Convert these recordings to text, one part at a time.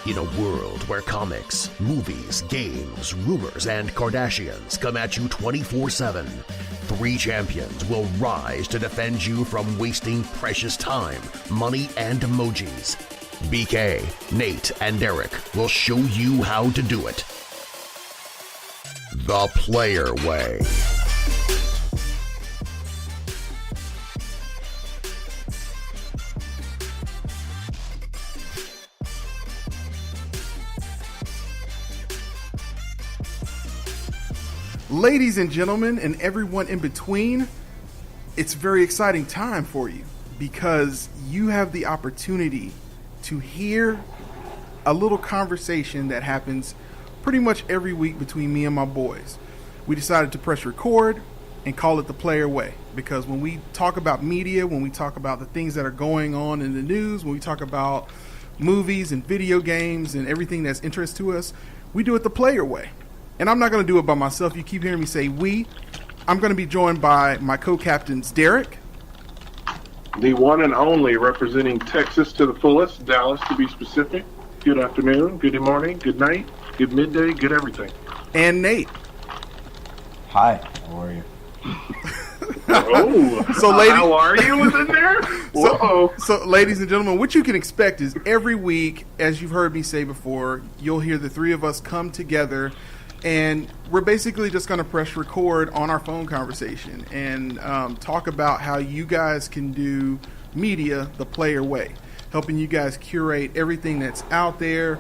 In a world where comics, movies, games, rumors, and Kardashians come at you 24/7, 3 champions will rise to defend you from wasting precious time, money, and emojis. BK, Nate, and Derreck will show you how to do it the player way. Ladies and gentlemen, and everyone in between, it's a very exciting time for you because you have the opportunity to hear a little conversation that happens pretty much every week between me and my boys. We decided to press record and call it the player way because when we talk about media, when we talk about the things that are going on in the news, when we talk about movies and video games and everything that's interest to us, we do it the player way. And I'm not going to do it by myself. You keep hearing me say we. I'm going to be joined by my co-captains, Derreck. The one and only, representing Texas to the fullest, Dallas to be specific. Good afternoon, good morning, good night, good midday, good everything. And Nate. Hi, how are you? How are you within there? So, ladies and gentlemen, what you can expect is every week, as you've heard me say before, you'll hear the three of us come together. And we're basically just going to press record on our phone conversation and talk about how you guys can do media the player way, helping you guys curate everything that's out there,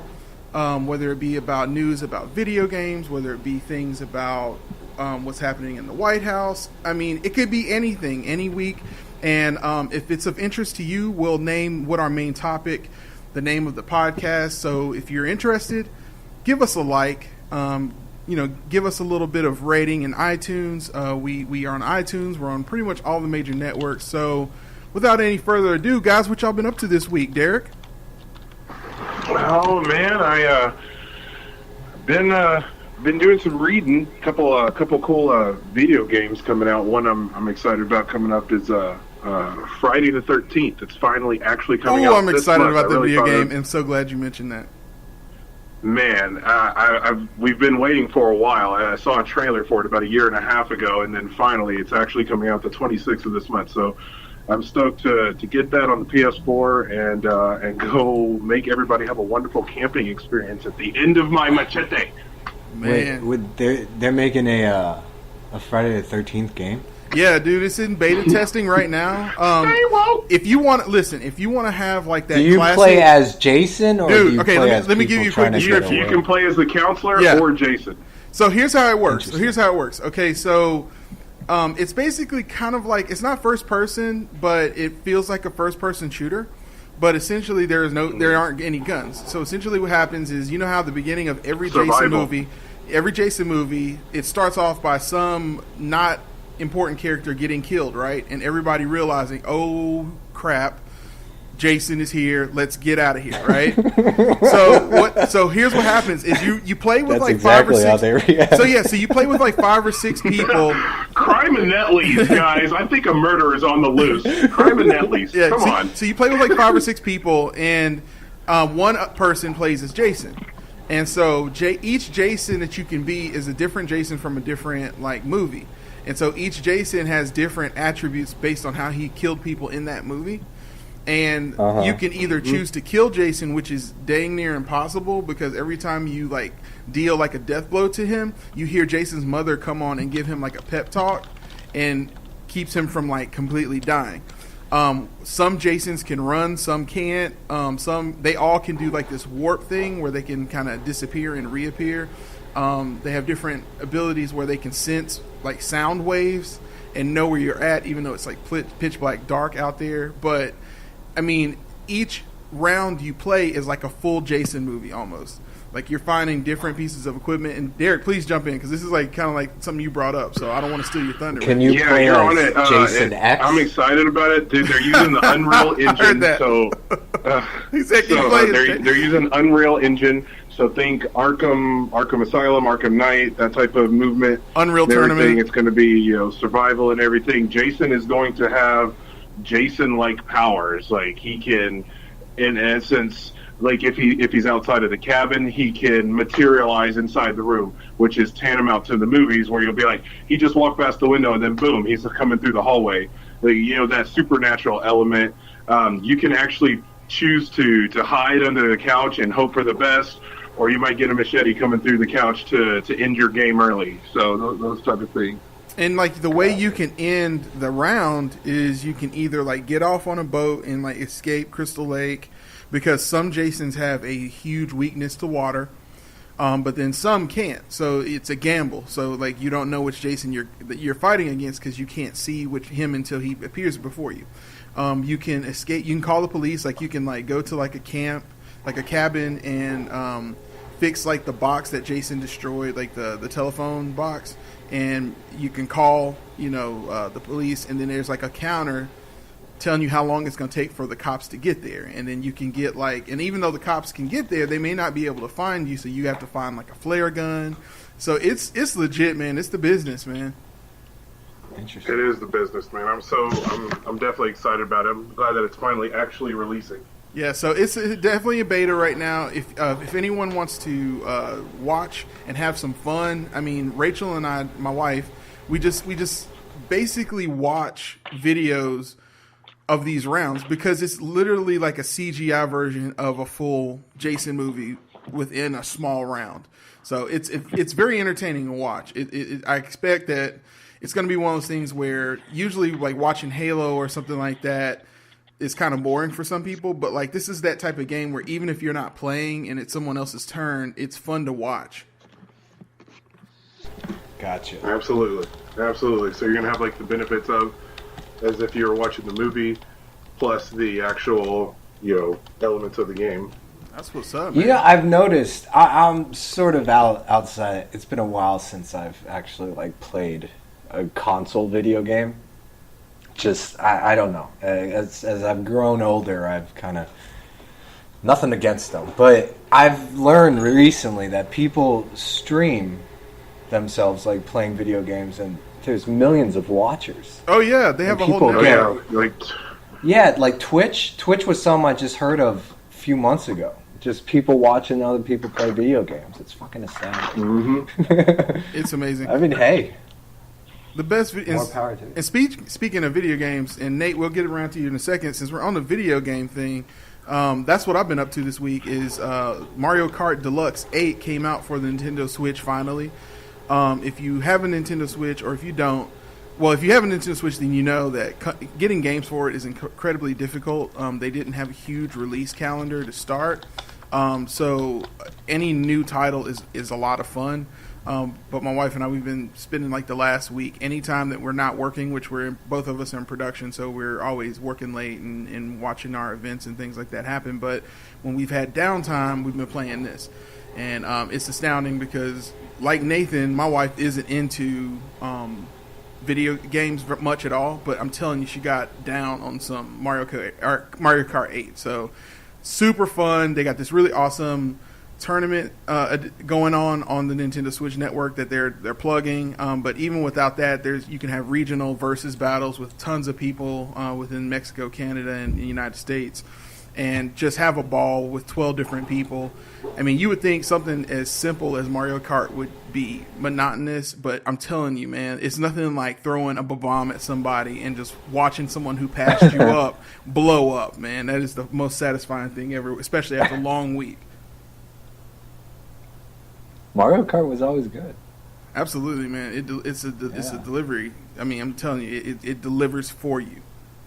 whether it be about news about video games, whether it be things about what's happening in the White House. I mean, it could be anything, any week. And if it's of interest to you, we'll name what our main topic, the name of the podcast. So if you're interested, give us a like. Give us a little bit of rating in iTunes. We are on iTunes. We're on pretty much all the major networks. So without any further ado, guys, what y'all been up to this week? Derreck? Oh, man, I been doing some reading. Couple cool video games coming out. One I'm excited about coming up is Friday the 13th. It's finally actually coming out. Oh, I'm excited about the really video game. I'm so glad you mentioned that. Man, we've been waiting for a while. I saw a trailer for it about a year and a half ago, and then finally it's actually coming out the 26th of this month. So I'm stoked to get that on the PS4 and go make everybody have a wonderful camping experience at the end of my machete. Man, They're making a Friday the 13th game? Yeah, dude, it's in beta testing right now. If you want to have like that, do you classic, play as Jason or do you play as let me give you a quick description. You can play as the counselor or Jason. So here's how it works. Okay, so it's basically kind of like, it's not first person, but it feels like a first person shooter. But essentially, there aren't any guns. So essentially, what happens is, you know how the beginning of every Jason movie, it starts off by some not important character getting killed, right? And everybody realizing, oh crap, Jason is here, let's get out of here, right? So here's what happens is you play with like exactly 5 or 6 how they react. So you play with like 5 or 6 people. Crime and Netley's, guys. I think a murder is on the loose. Crime and Netley's. Come on. So you play with like 5 or 6 people, and one person plays as Jason. And so each Jason that you can be is a different Jason from a different like movie. And so each Jason has different attributes based on how he killed people in that movie. And you can either choose to kill Jason, which is dang near impossible because every time you like deal like a death blow to him, you hear Jason's mother come on and give him like a pep talk and keeps him from like completely dying. Some Jasons can run, some can't. They all can do like this warp thing where they can kind of disappear and reappear. They have different abilities where they can sense like sound waves and know where you're at, even though it's like pitch black dark out there. But I mean, each round you play is like a full Jason movie almost. Like you're finding different pieces of equipment. And Derreck, please jump in because this is like kind of like something you brought up, so I don't want to steal your thunder. Can you play as Jason X? I'm excited about it, dude. They're using the Unreal Engine, so they're using Unreal Engine. So think Arkham Asylum, Arkham Knight, that type of movement. Unreal Tournament. It's going to be survival and everything. Jason is going to have Jason-like powers. Like he can, in essence, like if he's outside of the cabin, he can materialize inside the room, which is tantamount to the movies where you'll be like, he just walked past the window and then boom, he's coming through the hallway. Like, you know, that supernatural element. You can actually choose to hide under the couch and hope for the best, or you might get a machete coming through the couch to end your game early. So those type of things. And like the way you can end the round is you can either like get off on a boat and like escape Crystal Lake, because some Jasons have a huge weakness to water, but then some can't. So it's a gamble. So like you don't know which Jason you're fighting against because you can't see him until he appears before you. You can escape. You can call the police. Like you can like go to like a camp, like a cabin, and fix like the box that Jason destroyed, like the telephone box. And you can call, the police, and then there's like a counter telling you how long it's going to take for the cops to get there. And then you can get and even though the cops can get there, they may not be able to find you, so you have to find like a flare gun. So it's legit, man. It's the business, man. Interesting. It is the business, man. I'm definitely excited about it. I'm glad that it's finally actually releasing. Yeah, so it's definitely a beta right now. If anyone wants to watch and have some fun, I mean, Rachel and I, my wife, we just basically watch videos of these rounds because it's literally like a CGI version of a full Jason movie within a small round. So it's very entertaining to watch. I expect that it's going to be one of those things where usually like watching Halo or something like that is kind of boring for some people, but like this is that type of game where even if you're not playing and it's someone else's turn, it's fun to watch. Gotcha. Absolutely. So you're gonna have like the benefits of as if you were watching the movie, plus the actual elements of the game. That's what's up, man. Yeah, I've noticed. I'm sort of outside. It's been a while since I've actually like played a console video game. Just I don't know. As I've grown older, I've kind of nothing against them, but I've learned recently that people stream themselves like playing video games, and there's millions of watchers. Oh yeah, they have a whole network. Like Twitch. Twitch was something I just heard of a few months ago. Just people watching other people play video games. It's fucking astounding. Mm-hmm. It's amazing. I mean, hey. The best more power to it. And speaking of video games, and Nate, we'll get around to you in a second. Since we're on the video game thing, that's what I've been up to this week. Is Mario Kart Deluxe 8 came out for the Nintendo Switch finally. If you have a Nintendo Switch, or if you don't, well, if you have a Nintendo Switch, then you know that getting games for it is incredibly difficult. They didn't have a huge release calendar to start, so any new title is a lot of fun. But my wife and I, we've been spending like the last week, anytime that we're not working, which both of us are in production, so we're always working late and watching our events and things like that happen. But when we've had downtime, we've been playing this. And it's astounding because, like Nathan, my wife isn't into video games much at all, but I'm telling you, she got down on some Mario Kart 8. So super fun. They got this really awesome tournament going on the Nintendo Switch network that they're plugging, but even without that, you can have regional versus battles with tons of people within Mexico, Canada, and the United States, and just have a ball with 12 different people. I mean, you would think something as simple as Mario Kart would be monotonous, but I'm telling you, man, it's nothing like throwing a bomb at somebody and just watching someone who passed you up blow up, man. That is the most satisfying thing ever, especially after a long week. Mario Kart was always good. Absolutely, man. It's a delivery. I mean, I'm telling you, it delivers for you.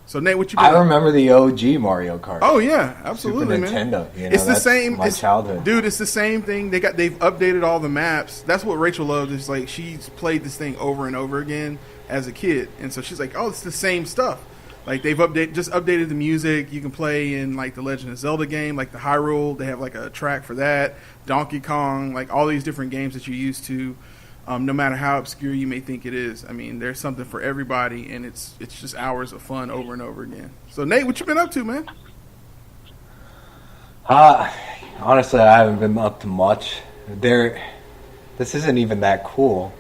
So Nate, what you? I remember the OG Mario Kart. Oh yeah, absolutely, Super Nintendo. Man. It's the same. My childhood, dude. It's the same thing. They've updated all the maps. That's what Rachel loves. It's like she's played this thing over and over again as a kid, and so she's like, oh, it's the same stuff. Like they've updated the music. You can play in like the Legend of Zelda game, like the Hyrule. They have like a track for that. Donkey Kong, like all these different games that you're used to. No matter how obscure you may think it is, I mean, there's something for everybody, and it's just hours of fun over and over again. So Nate, what you been up to, man? Honestly, I haven't been up to much. This isn't even that cool.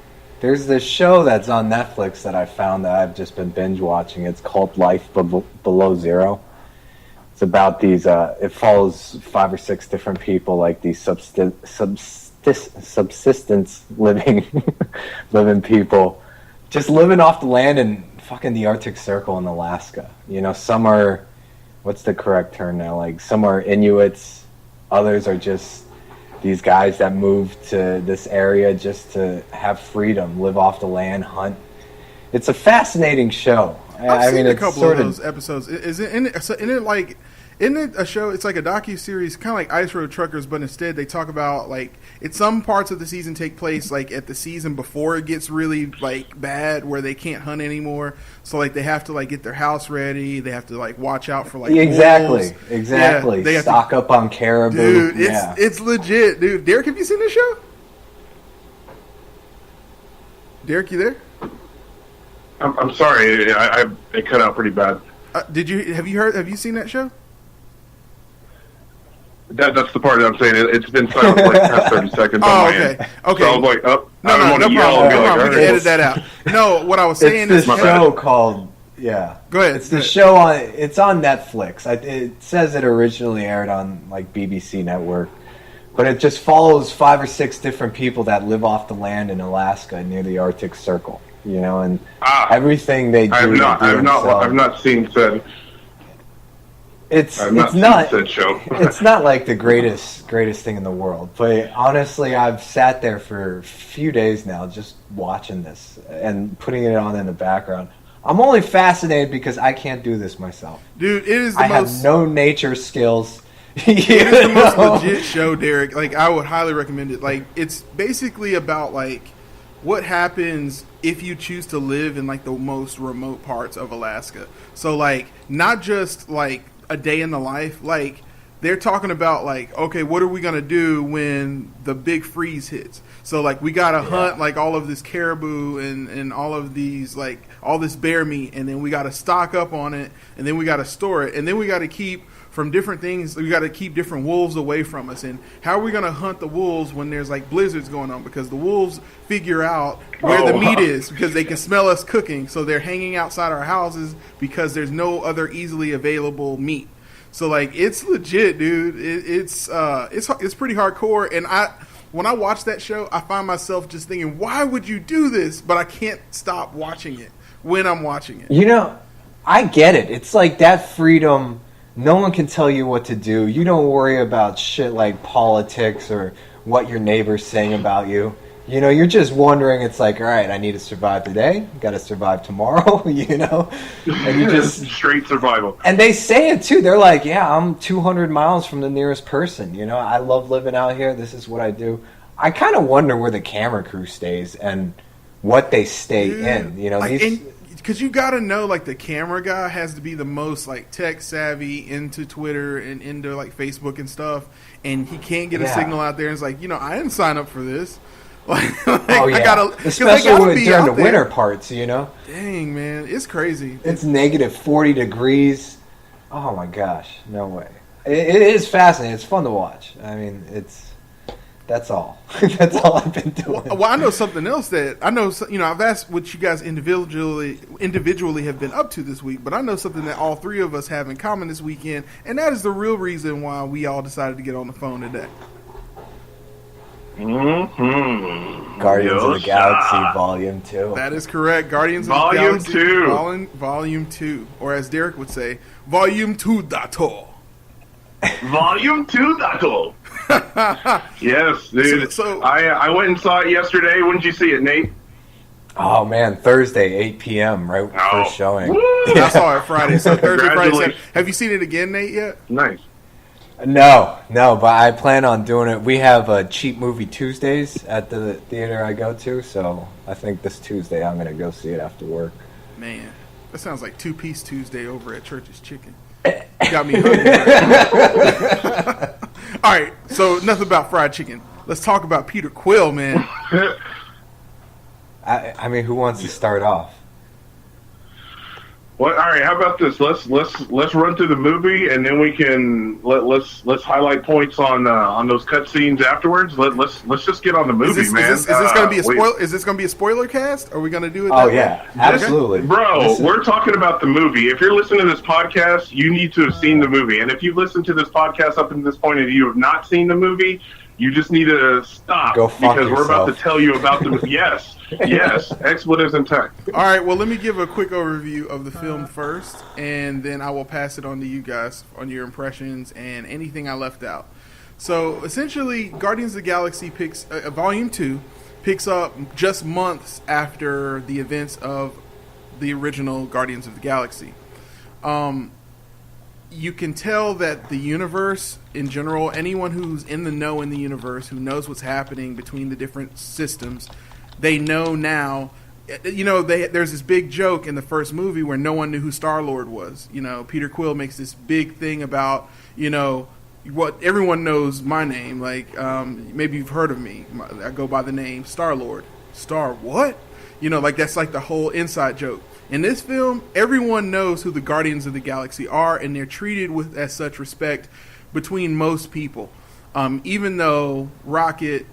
There's this show that's on Netflix that I found that I've just been binge watching. It's called Life Below Zero. It's about these. It follows 5 or 6 different people, like these subsistence living living people, just living off the land in fucking the Arctic Circle in Alaska. You know, some are, what's the correct term now? Like, some are Inuits, others are just these guys that moved to this area just to have freedom, live off the land, hunt. It's a fascinating show. I've seen a couple of those episodes. Isn't it a show? It's like a docu-series, kind of like Ice Road Truckers, but instead they talk about, like, some parts of the season take place like at the season before it gets really like bad, where they can't hunt anymore. So like they have to like get their house ready. They have to like watch out for like wolves. Exactly. They stock up on caribou. Dude, it's legit, dude. Derek, have you seen this show? Derek, you there? I'm sorry, it cut out pretty bad. Have you seen that show? That's the part that I'm saying. It's been silent for like past 30 seconds on my end. Okay. So I was like, I don't want to no yell and be like, problem. We can edit that out. No, what I was saying it's is... the show called... Yeah. Go ahead. It's the show on... It's on Netflix. It says it originally aired on like BBC Network. But it just follows 5 or 6 different people that live off the land in Alaska near the Arctic Circle. You know, and everything they do... I've not seen said... It's not it's not like the greatest thing in the world, but honestly, I've sat there for a few days now just watching this and putting it on in the background. I'm only fascinated because I can't do this myself, dude. I have no nature skills. It is the most legit show, Derek. Like, I would highly recommend it. Like, it's basically about like what happens if you choose to live in like the most remote parts of Alaska. So like, not just like a day in the life, like they're talking about like, okay, what are we gonna do when the big freeze hits? So like we gotta hunt like all of this caribou and all of these like all this bear meat, and then we gotta stock up on it, and then we gotta store it, and then we gotta keep from different things. We got to keep different wolves away from us. And how are we going to hunt the wolves when there's like blizzards going on? Because the wolves figure out where the meat is because they can smell us cooking. So they're hanging outside our houses because there's no other easily available meat. So like, it's legit, dude. It's pretty hardcore. And when I watch that show, I find myself just thinking, why would you do this? But I can't stop watching it when I'm watching it. You know, I get it. It's like that freedom. No one can tell you what to do. You don't worry about shit like politics or what your neighbor's saying about you. You know, you're just wondering, it's like, all right, I need to survive today. Got to survive tomorrow, you know? And you just... Straight survival. And they say it, too. They're like, yeah, I'm 200 miles from the nearest person. You know, I love living out here. This is what I do. I kind of wonder where the camera crew stays and what they stay in. You know, because you got to know, like, the camera guy has to be the most, like, tech savvy, into Twitter and into, like, Facebook and stuff. And he can't get a signal out there. And it's like, you know, I didn't sign up for this. I gotta, especially during the winter parts, you know. Dang, man, it's crazy. It's negative 40 degrees. Oh my gosh, no way. It is fascinating. It's fun to watch. I mean, that's all. That's all I've been doing. Well, I know something else that I know. You know, I've asked what you guys individually have been up to this week, but I know something that all three of us have in common this weekend, and that is the real reason why we all decided to get on the phone today. Mm-hmm. Guardians of the Galaxy Volume 2. That is correct. Guardians of the Galaxy Volume 2. Or as Derek would say, Volume 2 dato. Volume 2 dato. Yes, dude. So I went and saw it yesterday. When did you see it, Nate? Oh, man, Thursday, 8 p.m., right? First showing. Yeah. I saw it Friday. So Thursday, Friday, Saturday. Have you seen it again, Nate, yet? Nice. No, but I plan on doing it. We have Cheap Movie Tuesdays at the theater I go to, so I think this Tuesday I'm going to go see it after work. Man, that sounds like Two-Piece Tuesday over at Church's Chicken. You got me hungry. All right, so enough about fried chicken. Let's talk about Peter Quill, man. I mean, who wants to start off? Well, all right. How about this? Let's run through the movie, and then we can let's highlight points on those cutscenes afterwards. Let's just get on the movie, man. Is this going to be a spoiler? Is this going to be a spoiler cast? Are we going to do it? Oh yeah, absolutely, bro. We're talking about the movie. If you're listening to this podcast, you need to have seen the movie. And if you've listened to this podcast up to this point and you have not seen the movie, you just need to stop because we're about to tell you about the movie. Yes, expletives and text. All right, well, let me give a quick overview of the film first, and then I will pass it on to you guys on your impressions and anything I left out. So, essentially, Guardians of the Galaxy Volume 2 picks up just months after the events of the original Guardians of the Galaxy. You can tell that the universe in general, anyone who's in the know in the universe, who knows what's happening between the different systems, they know now. You know, there's this big joke in the first movie where no one knew who Star-Lord was. You know, Peter Quill makes this big thing about, you know, what everyone knows my name. Like, maybe you've heard of me. I go by the name Star-Lord. Star what? You know, like that's like the whole inside joke. In this film, everyone knows who the Guardians of the Galaxy are, and they're treated with as such respect between most people. Even though Rocket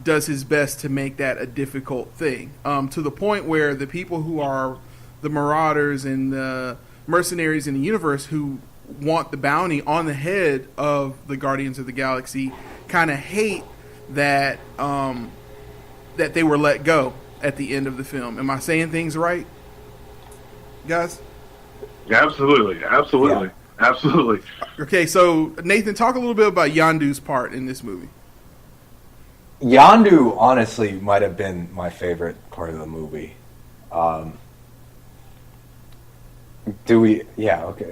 does his best to make that a difficult thing, to the point where the people who are the Marauders and the mercenaries in the universe who want the bounty on the head of the Guardians of the Galaxy kind of hate that that they were let go at the end of the film. Am I saying things right, guys? Absolutely. Okay, so Nathan, talk a little bit about Yondu's part in this movie. Yondu honestly might have been my favorite part of the movie.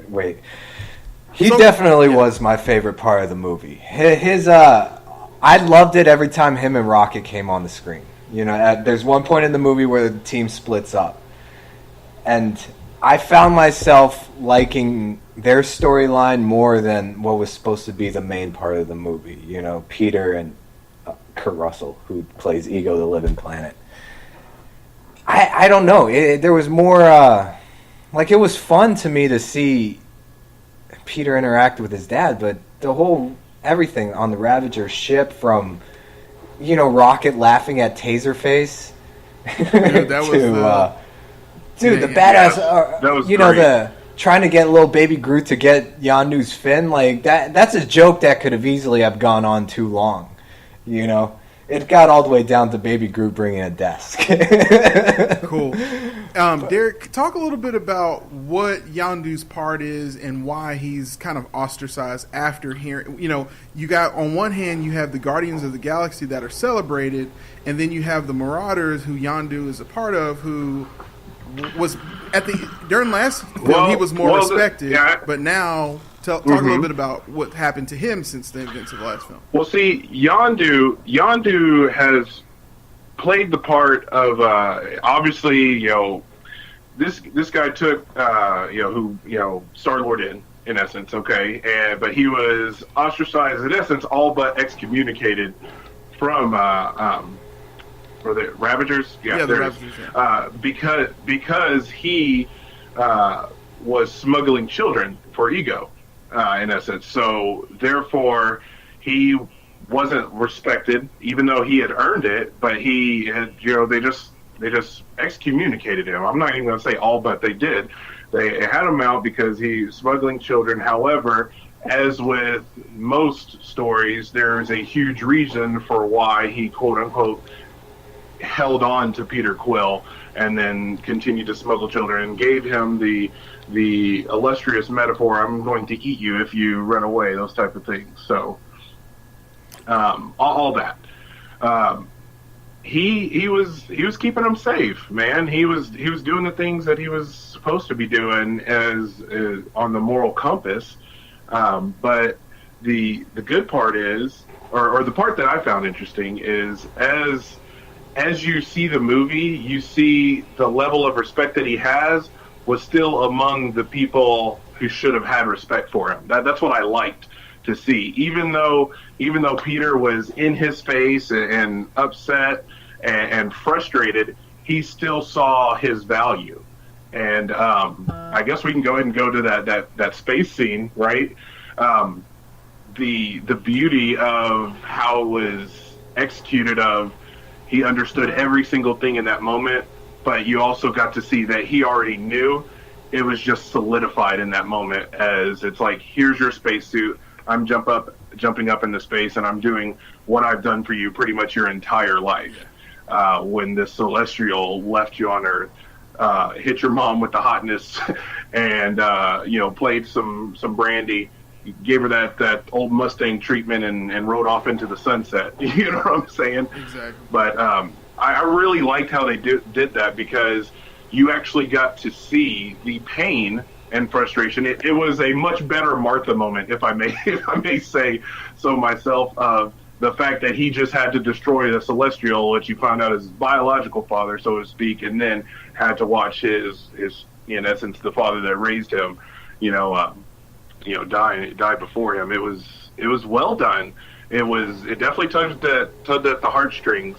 Wait. He definitely was my favorite part of the movie. I loved it every time him and Rocket came on the screen. You know, there's one point in the movie where the team splits up, and I found myself liking their storyline more than what was supposed to be the main part of the movie. You know, Peter and Kurt Russell, who plays Ego the Living Planet. I don't know. There was more... it was fun to me to see Peter interact with his dad, but the whole... everything on the Ravager ship from, you know, Rocket laughing at Taserface Dude, that was... the badass... that was you great. know, the... trying to get little baby Groot to get Yondu's fin, like, that's a joke that could have easily have gone on too long. You know, it got all the way down to Baby Groot bringing a desk. Cool. Derek, talk a little bit about what Yondu's part is and why he's kind of ostracized after hearing. You know, you got on one hand you have the Guardians of the Galaxy that are celebrated, and then you have the Marauders, who Yondu is a part of, who was during last film he was more respected, but now. Talk a little bit about what happened to him since the events of the last film. Well, see, Yondu has played the part of obviously, you know, this guy took Star-Lord in essence, okay, but he was ostracized in essence, all but excommunicated from or the Ravagers, the Ravagers, because he was smuggling children for Ego. In essence, so therefore he wasn't respected, even though he had earned it. But he had, you know, they just excommunicated him. I'm not even going to say all, but they did. They had him out because he was smuggling children. However, as with most stories, there is a huge reason for why he quote unquote held on to Peter Quill and then continued to smuggle children and gave him the illustrious metaphor, I'm going to eat you if you run away, those type of things. So all that. He was keeping them safe, man. He was doing the things that he was supposed to be doing as on the moral compass. But the good part is, or the part that I found interesting is as you see the movie, you see the level of respect that he has was still among the people who should have had respect for him. That's what I liked to see. Even though Peter was in his face and upset and frustrated, he still saw his value. And I guess we can go ahead and go to that space scene, right? The beauty of how it was executed, of he understood every single thing in that moment, but you also got to see that he already knew. It was just solidified in that moment, as it's like, here's your spacesuit. I'm jumping up into space, and I'm doing what I've done for you pretty much your entire life. When this celestial left you on Earth, hit your mom with the hotness, and played some brandy, gave her that old Mustang treatment, and rode off into the sunset. You know what I'm saying? Exactly. But I really liked how they did that, because you actually got to see the pain and frustration. It was a much better Martha moment, if I may say so myself, of the fact that he just had to destroy the Celestial, which you found out is his biological father, so to speak, and then had to watch his in essence, the father that raised him, die before him. It was well done. It definitely tugged at the heartstrings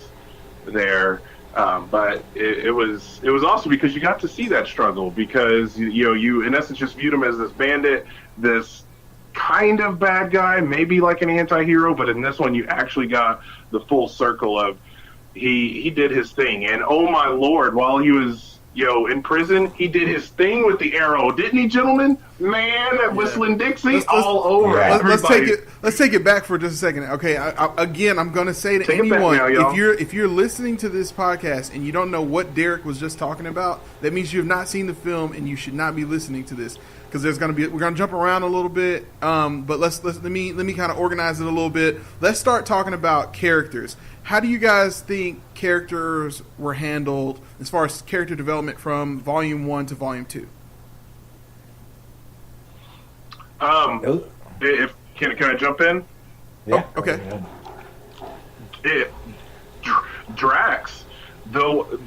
there. But it was also because you got to see that struggle, because you in essence just viewed him as this bandit, this kind of bad guy, maybe like an anti-hero, but in this one you actually got the full circle of he did his thing. And oh my lord, while he was in prison, he did his thing with the arrow, didn't he, gentlemen? Man, that whistling Dixie all over everybody. Let's take it back for just a second. Okay, I'm going to say to anyone, if you're listening to this podcast and you don't know what Derek was just talking about, that means you have not seen the film, and you should not be listening to this, because we're going to jump around a little bit. But let me kind of organize it a little bit. Let's start talking about characters. How do you guys think characters were handled as far as character development from Volume 1 to Volume 2? Can I jump in? Yeah. Oh, okay. Drax, though,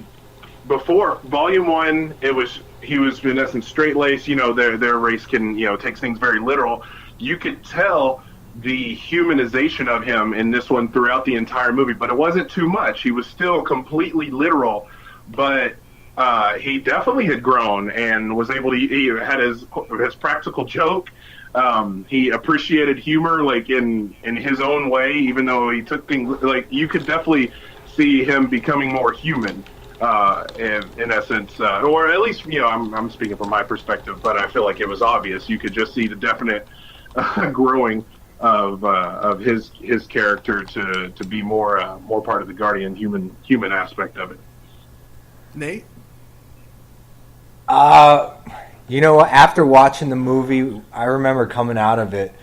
before Volume 1, he was in essence straight laced. Their race can takes things very literal. You could tell the humanization of him in this one throughout the entire movie, but it wasn't too much. He was still completely literal, but he definitely had grown and was able to. He had his practical joke. He appreciated humor, like in his own way, even though he took things like, you could definitely see him becoming more human, in essence, or at least I'm speaking from my perspective, but I feel like it was obvious. You could just see the definite growing of his character to be more part of the Guardian human aspect of it. Nate? After watching the movie, I remember coming out of it,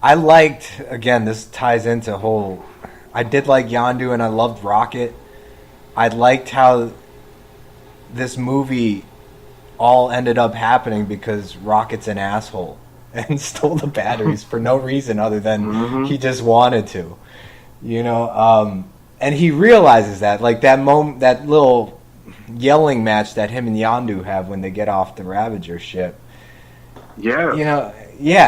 I liked, again, this ties into I did like Yondu, and I loved Rocket. I liked how this movie all ended up happening because Rocket's an asshole and stole the batteries for no reason other than he just wanted to, and he realizes that, like that moment, that little yelling match that him and Yondu have when they get off the Ravager ship. Yeah.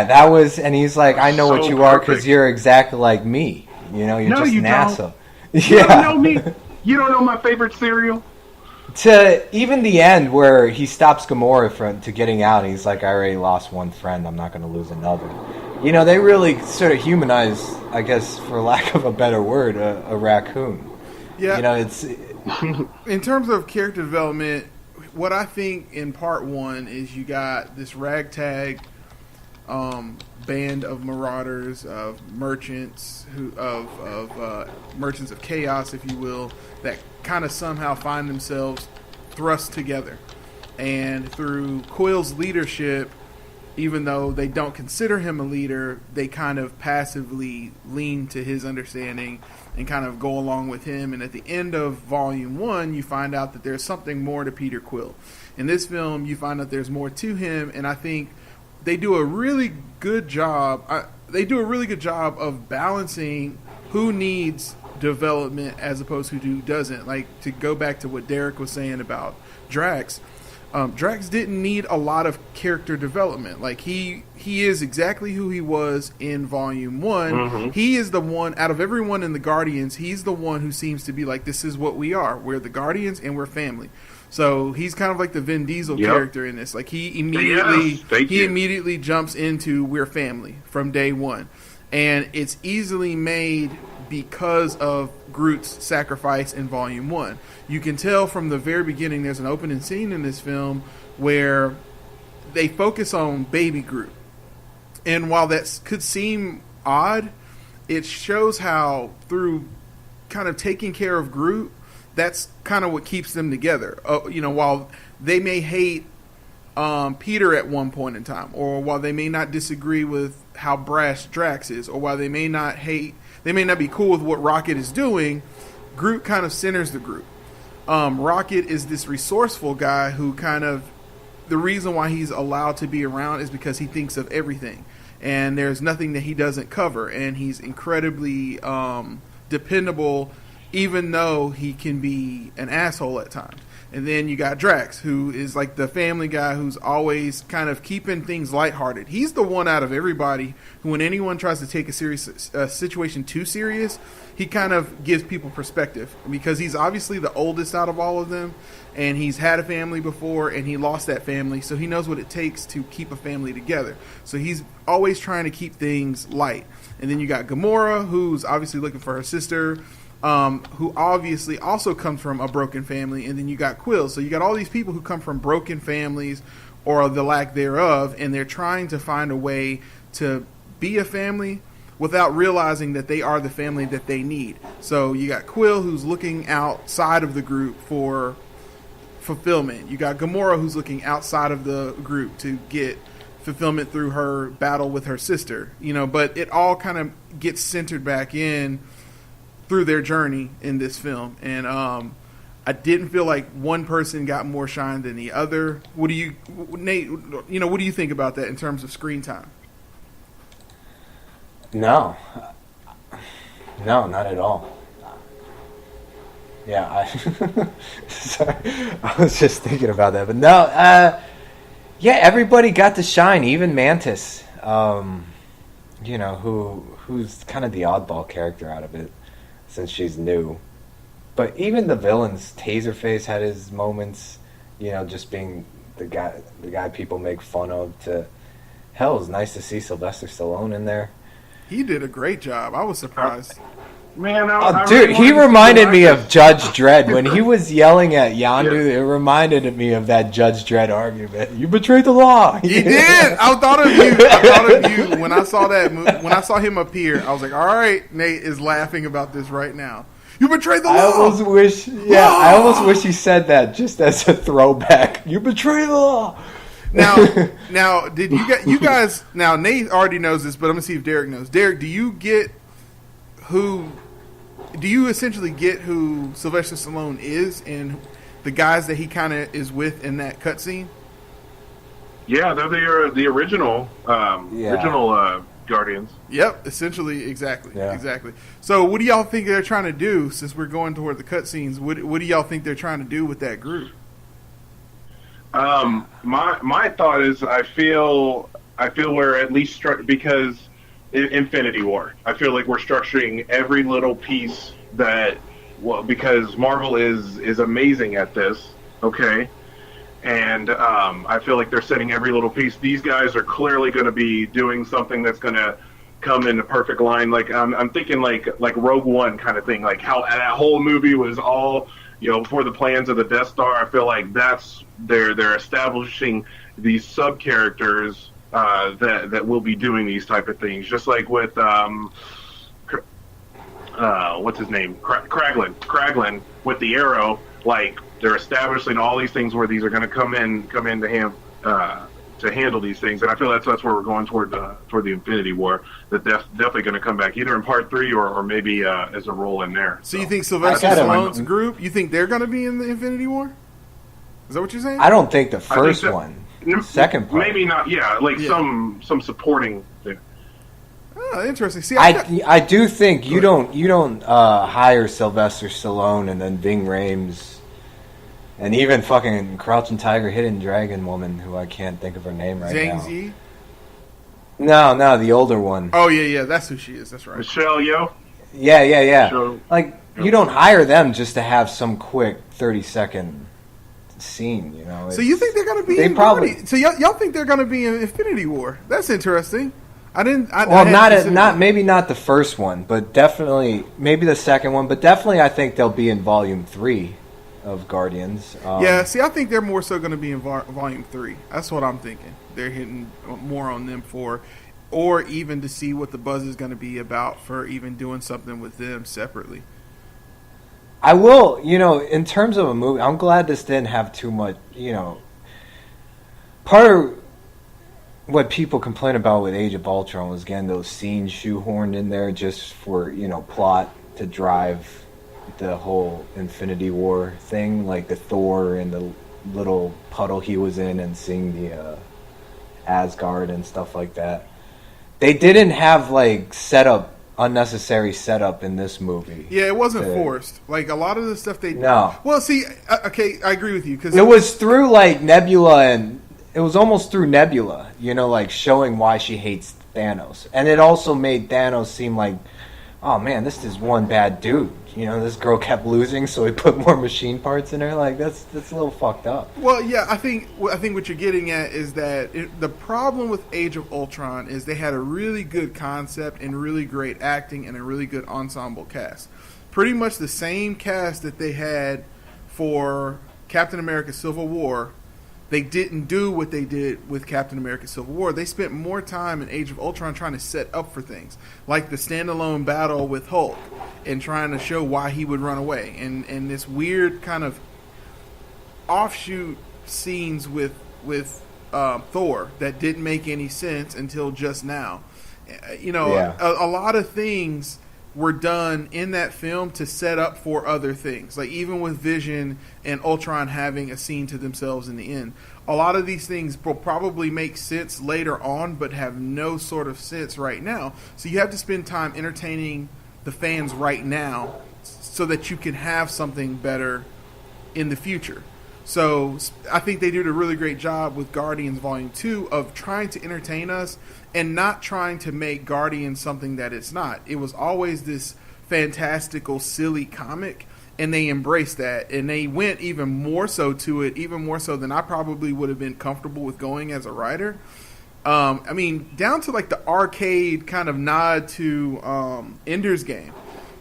That was, and he's like, I know what you are, because you're exactly like me. You're just you NASA. Don't. You don't know me. You don't know my favorite cereal. To even the end where he stops Gamora to getting out, and he's like, I already lost one friend, I'm not going to lose another. They really sort of humanize, I guess, for lack of a better word, a raccoon. Yeah. It's in terms of character development, what I think in part 1 is you got this ragtag band of marauders, of merchants, merchants of chaos, if you will, that kind of somehow find themselves thrust together. And through Quill's leadership, even though they don't consider him a leader, they kind of passively lean to his understanding and kind of go along with him. And at the end of Volume 1, you find out that there's something more to Peter Quill. In this film, you find out there's more to him, and I think they do a really good job. Of balancing who needs development as opposed to who doesn't. Like, to go back to what Derek was saying about Drax, Drax didn't need a lot of character development. Like, he is exactly who he was in Volume 1. Mm-hmm. He is the one, out of everyone in the Guardians, he's the one who seems to be like, this is what we are. We're the Guardians and we're family. So he's kind of like the Vin Diesel Yep. character in this. Like he Yes, thank you. immediately jumps into we're family from day one, and it's easily made because of Groot's sacrifice in Volume 1. You can tell from the very beginning. There's an opening scene in this film where they focus on Baby Groot, and while that could seem odd, it shows how through kind of taking care of Groot, that's kind of what keeps them together. While they may hate Peter at one point in time, or while they may not disagree with how brash Drax is, or while they may not be cool with what Rocket is doing, Groot kind of centers the group. Rocket is this resourceful guy who the reason why he's allowed to be around is because he thinks of everything, and there's nothing that he doesn't cover, and he's incredibly dependable, even though he can be an asshole at times. And then you got Drax, who is like the family guy who's always kind of keeping things lighthearted. He's the one out of everybody who, when anyone tries to take a situation too serious, he kind of gives people perspective, because he's obviously the oldest out of all of them, and he's had a family before, and he lost that family, so he knows what it takes to keep a family together. So he's always trying to keep things light. And then you got Gamora, who's obviously looking for her sister, who obviously also comes from a broken family. And then you got Quill. So you got all these people who come from broken families or the lack thereof, and they're trying to find a way to be a family without realizing that they are the family that they need. So you got Quill, who's looking outside of the group for fulfillment. You got Gamora, who's looking outside of the group to get fulfillment through her battle with her sister. But it all kind of gets centered back in through their journey in this film. And I didn't feel like one person got more shine than the other. Nate, what do you think about that in terms of screen time? No, not at all. Yeah, sorry, I was just thinking about that, but no, yeah, everybody got to shine, even Mantis, who's kind of the oddball character out of it, since she's new. But even the villains, Taserface had his moments, just being the guy people make fun of. Hell, it was nice to see Sylvester Stallone in there. He did a great job. I was surprised. Man, dude, he reminded me of Judge Dredd. When he was yelling at Yondu, it reminded me of that Judge Dredd argument. You betrayed the law. He did. I thought of you when I saw that. When I saw him appear, I was like, "All right, Nate is laughing about this right now. You betrayed the law." I almost wish he said that just as a throwback. You betrayed the law. Now, did you guys? Now, Nate already knows this, but I'm gonna see if Derek knows. Derek, do you essentially get who Sylvester Stallone is and the guys that he kind of is with in that cutscene? Yeah, they're the original Guardians. Yep, essentially, exactly. Yeah. Exactly. So, what do y'all think they're trying to do? Since we're going toward the cutscenes, what do y'all think they're trying to do with that group? My thought is, I feel we're at least because Infinity War. I feel like we're structuring every little piece because Marvel is amazing at this. Okay. And I feel like they're setting every little piece. These guys are clearly going to be doing something that's going to come in a perfect line. Like I'm thinking like Rogue One kind of thing. Like how that whole movie was all for the plans of the Death Star. I feel like they're establishing these sub characters that will be doing these type of things. Just like with what's his name, Kraglin with the Arrow. Like they're establishing all these things where these are going to come in to handle these things, and I feel that's where we're going toward the Infinity War. That's definitely going to come back either in Part 3 or maybe as a role in there. So you think Sylvester Stallone's group? You think they're going to be in the Infinity War? Is that what you're saying? I don't think the first one. Second part, maybe not. Yeah, some supporting thing. Oh, interesting. See, I do think you don't hire Sylvester Stallone and then Ving Rhames. And even fucking Crouching Tiger, Hidden Dragon woman, who I can't think of her name right now. Zhang Zi? No, the older one. Oh, yeah, that's who she is. That's right. Michelle Yeoh? Yeah. You don't hire them just to have some quick 30-second scene. You know. So you think they're going to be in Guardians? So y'all think they're going to be in Infinity War? That's interesting. Maybe not the first one, but definitely maybe the second one. But definitely, I think they'll be in Volume 3 of Guardians. I think they're more so going to be in Volume 3. That's what I'm thinking. They're hitting more on them or even to see what the buzz is going to be about for even doing something with them separately. I will, in terms of a movie, I'm glad this didn't have too much, part of what people complain about with Age of Ultron was getting those scenes shoehorned in there just for, plot to drive the whole Infinity War thing, like the Thor and the little puddle he was in and seeing the Asgard and stuff like that. They didn't have, unnecessary setup in this movie. Yeah, it wasn't forced. Like, a lot of the stuff they... No. Well, see, okay, I agree with you. Cause it was through, Nebula and... It was almost through Nebula, showing why she hates Thanos. And it also made Thanos seem like, oh, man, this is one bad dude. This girl kept losing, so he put more machine parts in her. That's a little fucked up. Well, yeah, I think what you're getting at is that the problem with Age of Ultron is they had a really good concept and really great acting and a really good ensemble cast. Pretty much the same cast that they had for Captain America Civil War. They didn't do what they did with Captain America Civil War. They spent more time in Age of Ultron trying to set up for things, like the standalone battle with Hulk and trying to show why he would run away. And this weird kind of offshoot scenes with Thor that didn't make any sense until just now. A lot of things were done in that film to set up for other things. Like even with Vision and Ultron having a scene to themselves in the end. A lot of these things will probably make sense later on, but have no sort of sense right now. So you have to spend time entertaining the fans right now so that you can have something better in the future. So I think they did a really great job with Guardians Volume 2 of trying to entertain us and not trying to make Guardians something that it's not. It was always this fantastical, silly comic, and they embraced that. And they went even more so to it, even more so than I probably would have been comfortable with going as a writer. Down to the arcade kind of nod to Ender's Game.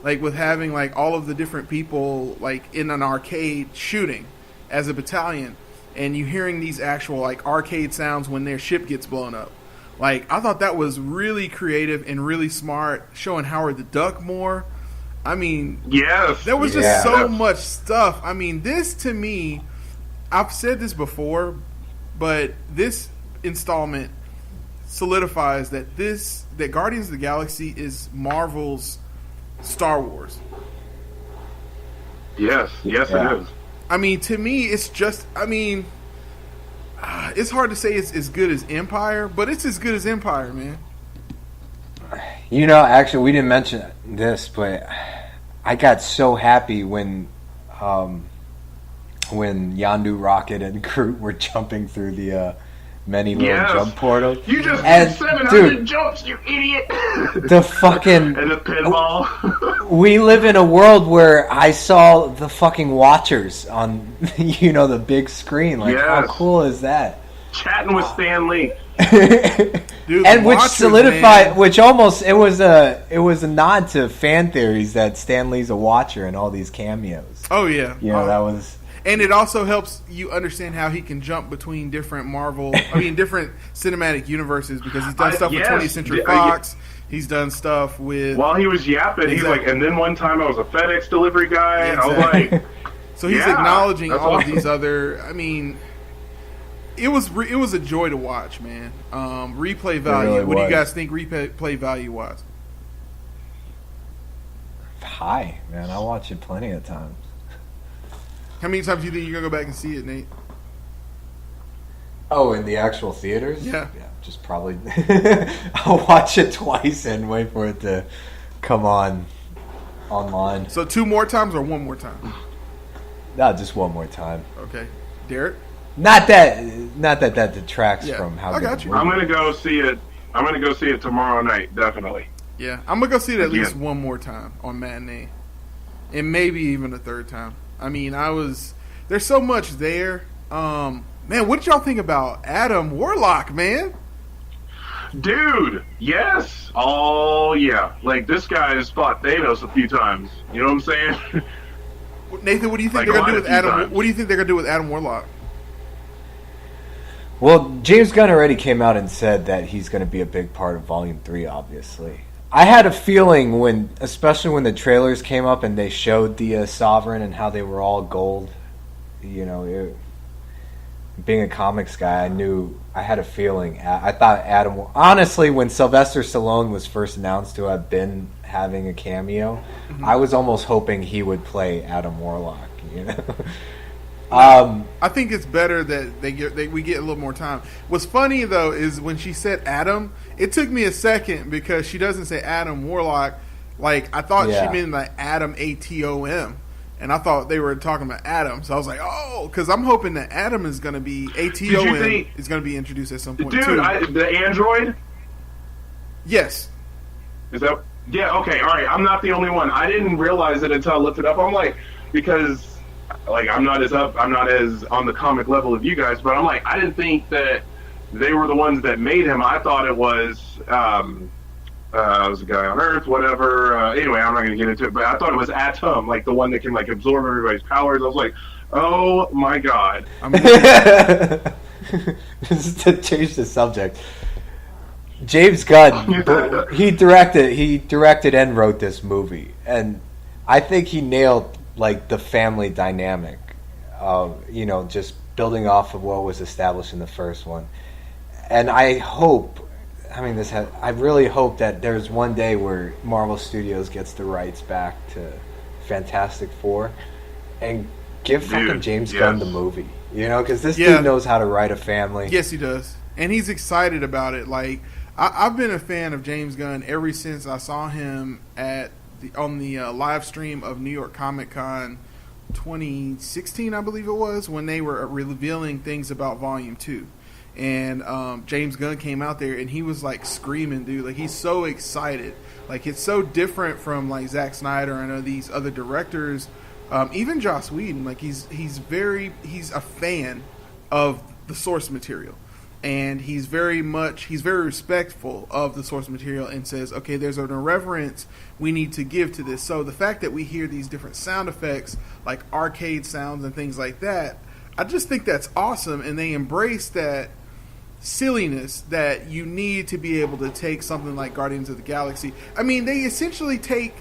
With having all of the different people in an arcade shooting as a battalion, and you hearing these actual arcade sounds when their ship gets blown up. I thought that was really creative and really smart, showing Howard the Duck more. Yes, there was just so much stuff. This to me, I've said this before, but this installment solidifies that Guardians of the Galaxy is Marvel's Star Wars. Yes, it is. To me, it's just, it's hard to say it's as good as Empire, but it's as good as Empire, man. Actually, we didn't mention this, but I got so happy when Yondu, Rocket, and Groot were jumping through the many little jump portals. You just did 700 jumps, you idiot! The fucking... and the pinball. We live in a world where I saw the fucking Watchers on, the big screen. How cool is that? Chatting with Stan Lee. Dude, and which Watchers, solidified, man. which almost, it was a nod to fan theories that Stan Lee's a Watcher in all these cameos. Oh, yeah. That was... And it also helps you understand how he can jump between different different cinematic universes, because he's done stuff with 20th Century Fox. He's done stuff with... While he was yapping, he's like, and then one time I was a FedEx delivery guy, and I was like... So he's acknowledging all of these other... It was a joy to watch, man. Replay value. Really what do you guys think replay value was? High, man. I watch it plenty of times. How many times do you think you're going to go back and see it, Nate? Oh, in the actual theaters? Yeah. Yeah, just probably... I'll watch it twice and wait for it to come on online. So 2 more times or 1 more time? No, just 1 more time. Okay. Derek? Not that detracts from how I good got the you. movie I'm gonna go see it. I'm gonna go see it tomorrow night, definitely. Yeah, I'm gonna go see it at least 1 more time on matinee, and maybe even a 3rd time. There's there's so much there. Man, what did y'all think about Adam Warlock, man? Dude, yes. Oh, yeah. Like, this guy has fought Thanos a few times. You know what I'm saying? Nathan, what do you think they're gonna do with Adam? What do you think they're gonna do with Adam Warlock? Well, James Gunn already came out and said that he's going to be a big part of Volume 3, obviously. I had a feeling especially when the trailers came up and they showed the Sovereign and how they were all gold, being a comics guy, I had a feeling. I thought Adam, honestly, when Sylvester Stallone was first announced to have been having a cameo, I was almost hoping he would play Adam Warlock, I think it's better that we get a little more time. What's funny though is when she said Adam, it took me a second because she doesn't say Adam Warlock. Like I thought she meant like Adam ATOM, and I thought they were talking about Adam. So I was like, oh, because I'm hoping that Adam is going to be ATOM is going to be introduced at some point. Dude, too. The android. Yes. Is that? Yeah. Okay. All right. I'm not the only one. I didn't realize it until I looked it up. I'm like, because. Like I'm not as on the comic level of you guys, but I'm like I didn't think that they were the ones that made him. I thought it was a guy on Earth, whatever. Anyway, I'm not going to get into it, but I thought it was Atom, like the one that can like absorb everybody's powers. I was like, oh my god. Just to change the subject, James Gunn, he directed and wrote this movie, and I think he nailed like the family dynamic, just building off of what was established in the first one. And I really hope that there's one day where Marvel Studios gets the rights back to Fantastic Four and give fucking James Gunn the movie, because this dude knows how to write a family. Yes, he does, and he's excited about it. Like I've been a fan of James Gunn ever since I saw him on the live stream of New York Comic Con 2016, I believe it was, when they were revealing things about Volume 2. And James Gunn came out there and he was like screaming, dude. Like he's so excited. Like it's so different from like Zack Snyder and these other directors, even Joss Whedon. Like he's a fan of the source material. And he's very respectful of the source material and says, okay, there's an irreverence we need to give to this. So the fact that we hear these different sound effects, like arcade sounds and things like that, I just think that's awesome. And they embrace that silliness that you need to be able to take something like Guardians of the Galaxy. I mean, they essentially take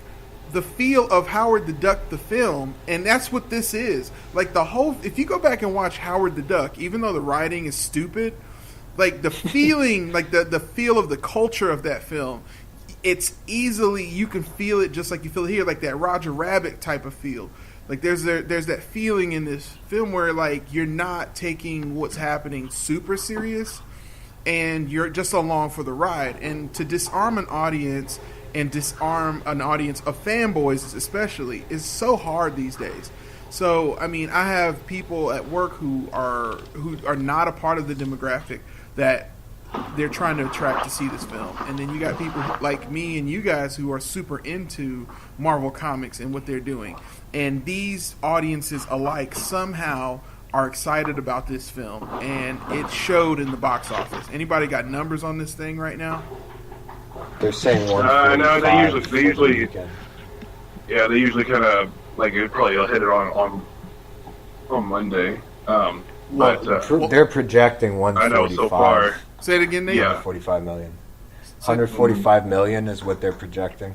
the feel of Howard the Duck, the film, and that's what this is. Like if you go back and watch Howard the Duck, even though the writing is stupid, like the feeling, like the feel of the culture of that film, it's easily, you can feel it just like you feel it here, like that Roger Rabbit type of feel. Like there's that feeling in this film where like you're not taking what's happening super serious, and you're just along for the ride. And to disarm an audience and disarm an audience of fanboys especially is so hard these days. So I mean, I have people at work who are not a part of the demographic that they're trying to attract to see this film. And then you got people like me and you guys who are super into Marvel Comics and what they're doing. And these audiences alike somehow are excited about this film, and it showed in the box office. Anybody got numbers on this thing right now? They're saying 145. No, they usually kind of like it probably will hit it on Monday. They're projecting 145. I know so far. Say it again, Nate. Yeah. 145 million. 145 million is what they're projecting.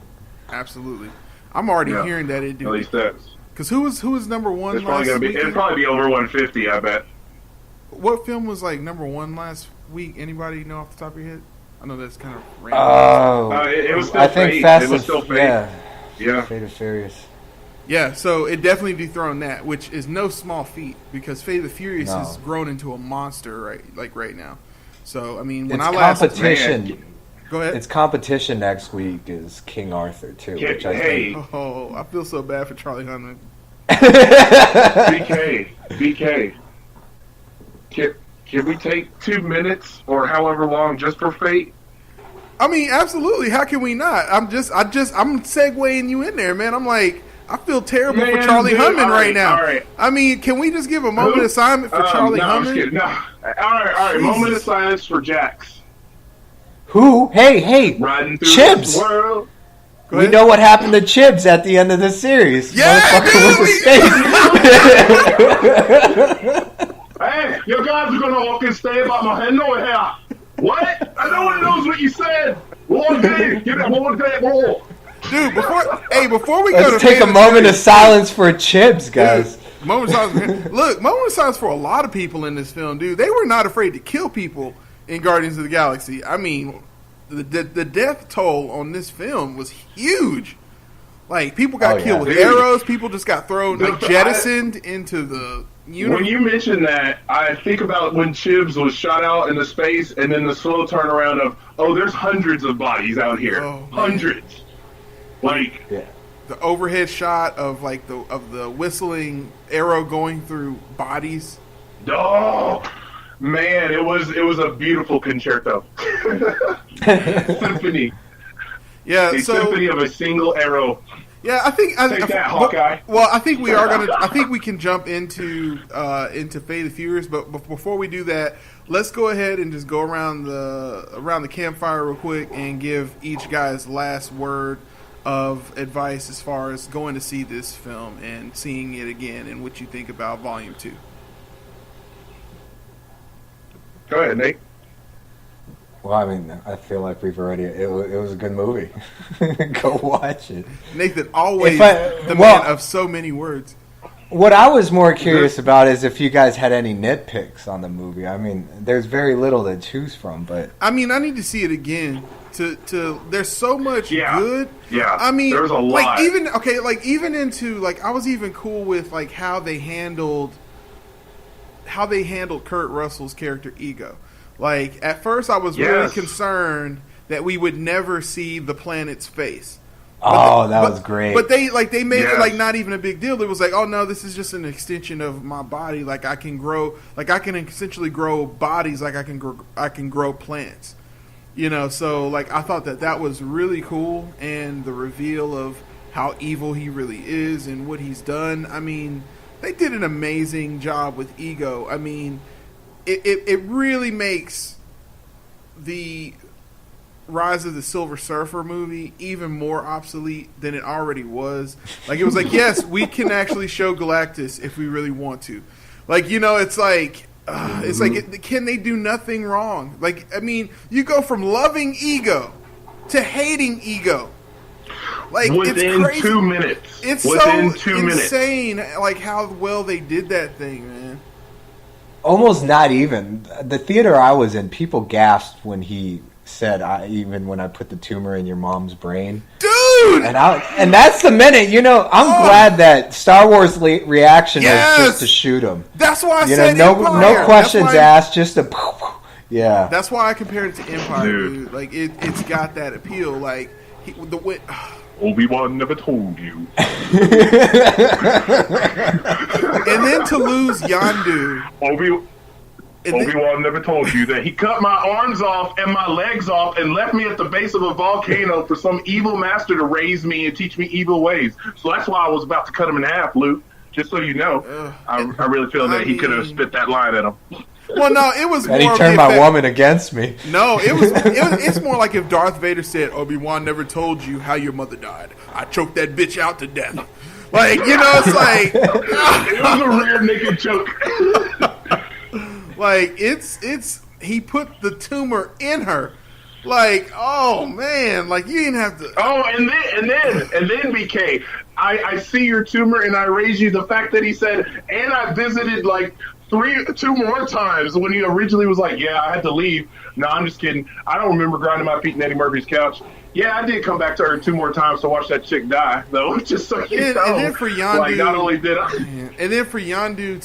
Absolutely. I'm already hearing that it do. At least that's. Because who was number one last week? It'll probably be over 150, I bet. What film was like number one last week? Anybody know off the top of your head? I know that's kind of random. It was still I think Fate. Fast It was still Fate. Yeah. Fate of Furious. Yeah, so it definitely dethroned that, which is no small feat because Fate of the Furious has grown into a monster right now. So I mean, when competition. Go ahead. Its competition next week is King Arthur too. Which I think. Oh, I feel so bad for Charlie Hunnam. BK. Can we take 2 minutes or however long just for Fate? I mean, absolutely. How can we not? I'm segueing you in there, man. I'm like, I feel terrible Man, for Charlie dude, Hunnam right now. All right. I mean, can we just give a moment of silence for Charlie I'm Hunnam? kidding. No. All right. Moment of silence for Jax. Who? Hey, Riding through Chibs. this world. We know what happened to Chibs at the end of the series. Yeah, Motherfucker with the steak. Hey, you guys are gonna walk and stay about my head no here. What? No one knows what you said. One day, give it one day more. Dude, before we go Let's to take a moment of silence for Chibs, guys. Dude, moment of silence. Look, moment of silence for a lot of people in this film, dude. They were not afraid to kill people in Guardians of the Galaxy. I mean, the death toll on this film was huge. Like, people got killed with arrows. People just got thrown, jettisoned into the universe. When you mention that, I think about when Chibs was shot out into space, and then the slow turnaround of, there's hundreds of bodies out here. Hundreds. Like, the overhead shot of the whistling arrow going through bodies. Oh man, it was a beautiful concerto. Symphony. Yeah, a symphony of a single arrow. Yeah, I think Hawkeye. Well, I think we are gonna. I think we can jump into Fate of the Furious, but before we do that, let's go ahead and just go around the campfire real quick and give each guy's last word of advice as far as going to see this film and seeing it again, and what you think about Volume 2. Go ahead, Nate. Well, I mean, I feel like we've already. It was a good movie. Go watch it. Nathan, always man of so many words. What I was more curious about is if you guys had any nitpicks on the movie. I mean, there's very little to choose from, but I mean, I need to see it again. To there's so much good. Yeah. I mean, there's a lot. I was even cool with like how they handled Kurt Russell's character Ego. Like, at first I was really concerned that we would never see the planet's face. That was great. But they made it like not even a big deal. It was like, oh no, this is just an extension of my body. Like, I can essentially grow bodies like I can grow plants. You know, so like I thought that was really cool, and the reveal of how evil he really is and what he's done. I mean, they did an amazing job with Ego. I mean, it really makes the Rise of the Silver Surfer movie even more obsolete than it already was. Like, it was like, yes, we can actually show Galactus if we really want to. Like, you know, it's like can they do nothing wrong? Like, I mean, you go from loving Ego to hating Ego. Like, within it's crazy. 2 minutes. It's within so 2 minutes. insane, like how well they did that thing, man. Almost not even. The theater I was in, people gasped when he said, even when I put the tumor in your mom's brain. Dude! And that's the minute, you know, I'm glad that Star Wars reaction was just to shoot him. That's why I you said know, Empire. no questions asked, just a yeah. That's why I compared it to Empire, dude. Like, it's got that appeal. Like, Obi-Wan never told you. And then to lose Yondu. Obi-Wan never told you that he cut my arms off and my legs off and left me at the base of a volcano for some evil master to raise me and teach me evil ways. So that's why I was about to cut him in half, Luke. Just so you know. I really feel that he could have spit that line at him. Well, no, it was more. And he turned my woman against me. No, it's more like if Darth Vader said, Obi-Wan never told you how your mother died. I choked that bitch out to death. Like, you know, it's like... It was a rear naked choke. Like, it's he put the tumor in her. Like, oh man, like you didn't have to. Oh, and then BK, I see your tumor and I raise you. The fact that he said, and I visited like 2 more times when he originally was like, yeah, I had to leave. No, I'm just kidding. I don't remember grinding my feet in Eddie Murphy's couch. Yeah, I did come back to Earth 2 more times to watch that chick die, though. Just so you know. And then for Yondu, like, not only did I, and then for Yondu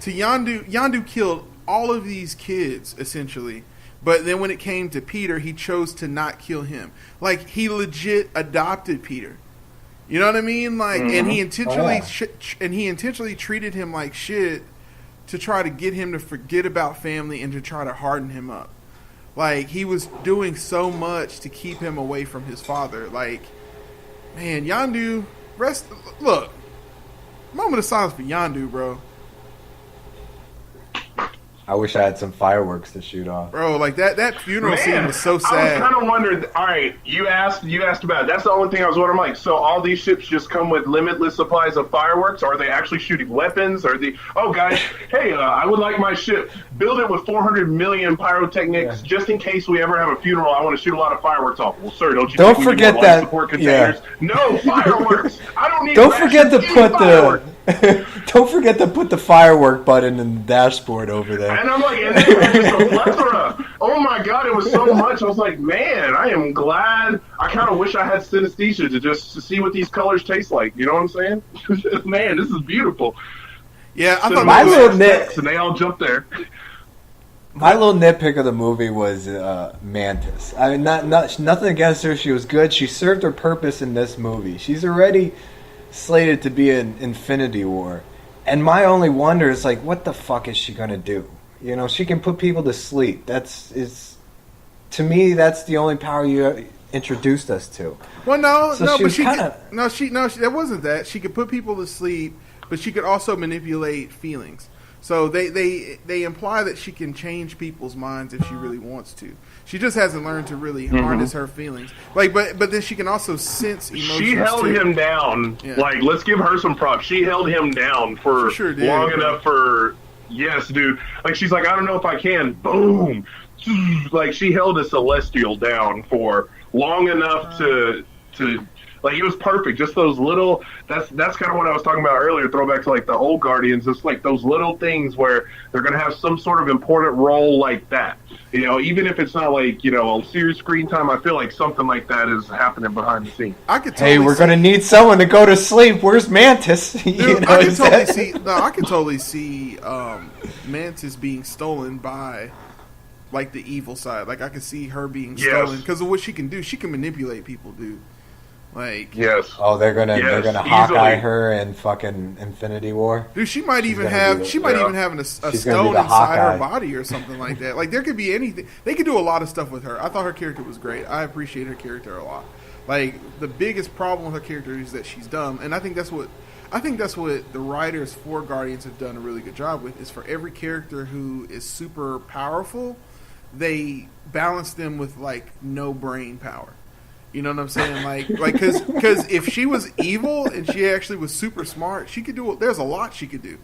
Yondu killed all of these kids essentially. But then when it came to Peter, he chose to not kill him. Like, he legit adopted Peter. You know what I mean? Like, and he intentionally treated him like shit to try to get him to forget about family and to try to harden him up. Like, he was doing so much to keep him away from his father. Like, Man, Yondu, look, moment of silence for Yondu, bro. I wish I had some fireworks to shoot off. Bro, like that funeral scene was so sad. I was kind of wondering. All right, you asked about it. That's the only thing I was wondering. Like, so all these ships just come with limitless supplies of fireworks? Or are they actually shooting weapons? Are they? Oh, guys, hey, I would like my ship. Build it with 400 million pyrotechnics, just in case we ever have a funeral. I want to shoot a lot of fireworks off. Well, sir, don't forget life that. Support containers? Yeah. No fireworks. I don't need. Don't forget to put fireworks. Don't forget to put the firework button in the dashboard over there. And I'm like, and then just a plethora. Oh my god, it was so much. I was like, man, I am glad. I kind of wish I had synesthesia to see what these colors taste like. You know what I'm saying? Man, this is beautiful. Yeah, I thought my little nit, and they all jumped there. My little nitpick of the movie was Mantis. I mean, nothing against her. She was good. She served her purpose in this movie. She's already slated to be in Infinity War. And my only wonder is, like, what the fuck is she going to do? You know, she can put people to sleep. To me, that's the only power you introduced us to. Well, no, so no, but that wasn't that. She could put people to sleep, but she could also manipulate feelings. So they imply that she can change people's minds if she really wants to. She just hasn't learned to really harness her feelings. Like, but then she can also sense emotions. She held him down. Yeah. Like, let's give her some props. She held him down for long enough for. Yes, dude. Like, she's like, I don't know if I can. Boom. Like, she held a Celestial down for long enough to like, it was perfect. Just those little. That's kind of what I was talking about earlier. Throwback to like the old Guardians. It's like those little things where they're gonna have some sort of important role like that. You know, even if it's not like, you know, a serious screen time. I feel like something like that is happening behind the scenes. We're gonna need someone to go to sleep. Where's Mantis? Dude, I can totally see Mantis being stolen by, like, the evil side. Like, I can see her being stolen because of what she can do. She can manipulate people, dude. Like, yes. Oh, they're gonna Hawkeye her in fucking Infinity War. Dude, she might even have a stone inside her body or something like that. Like, there could be anything. They could do a lot of stuff with her. I thought her character was great. I appreciate her character a lot. Like, the biggest problem with her character is that she's dumb, and I think that's what the writers for Guardians have done a really good job with. Is for every character who is super powerful, they balance them with, like, no brain power. You know what I'm saying? Like, because if she was evil and she actually was super smart, she could do. There's a lot she could do.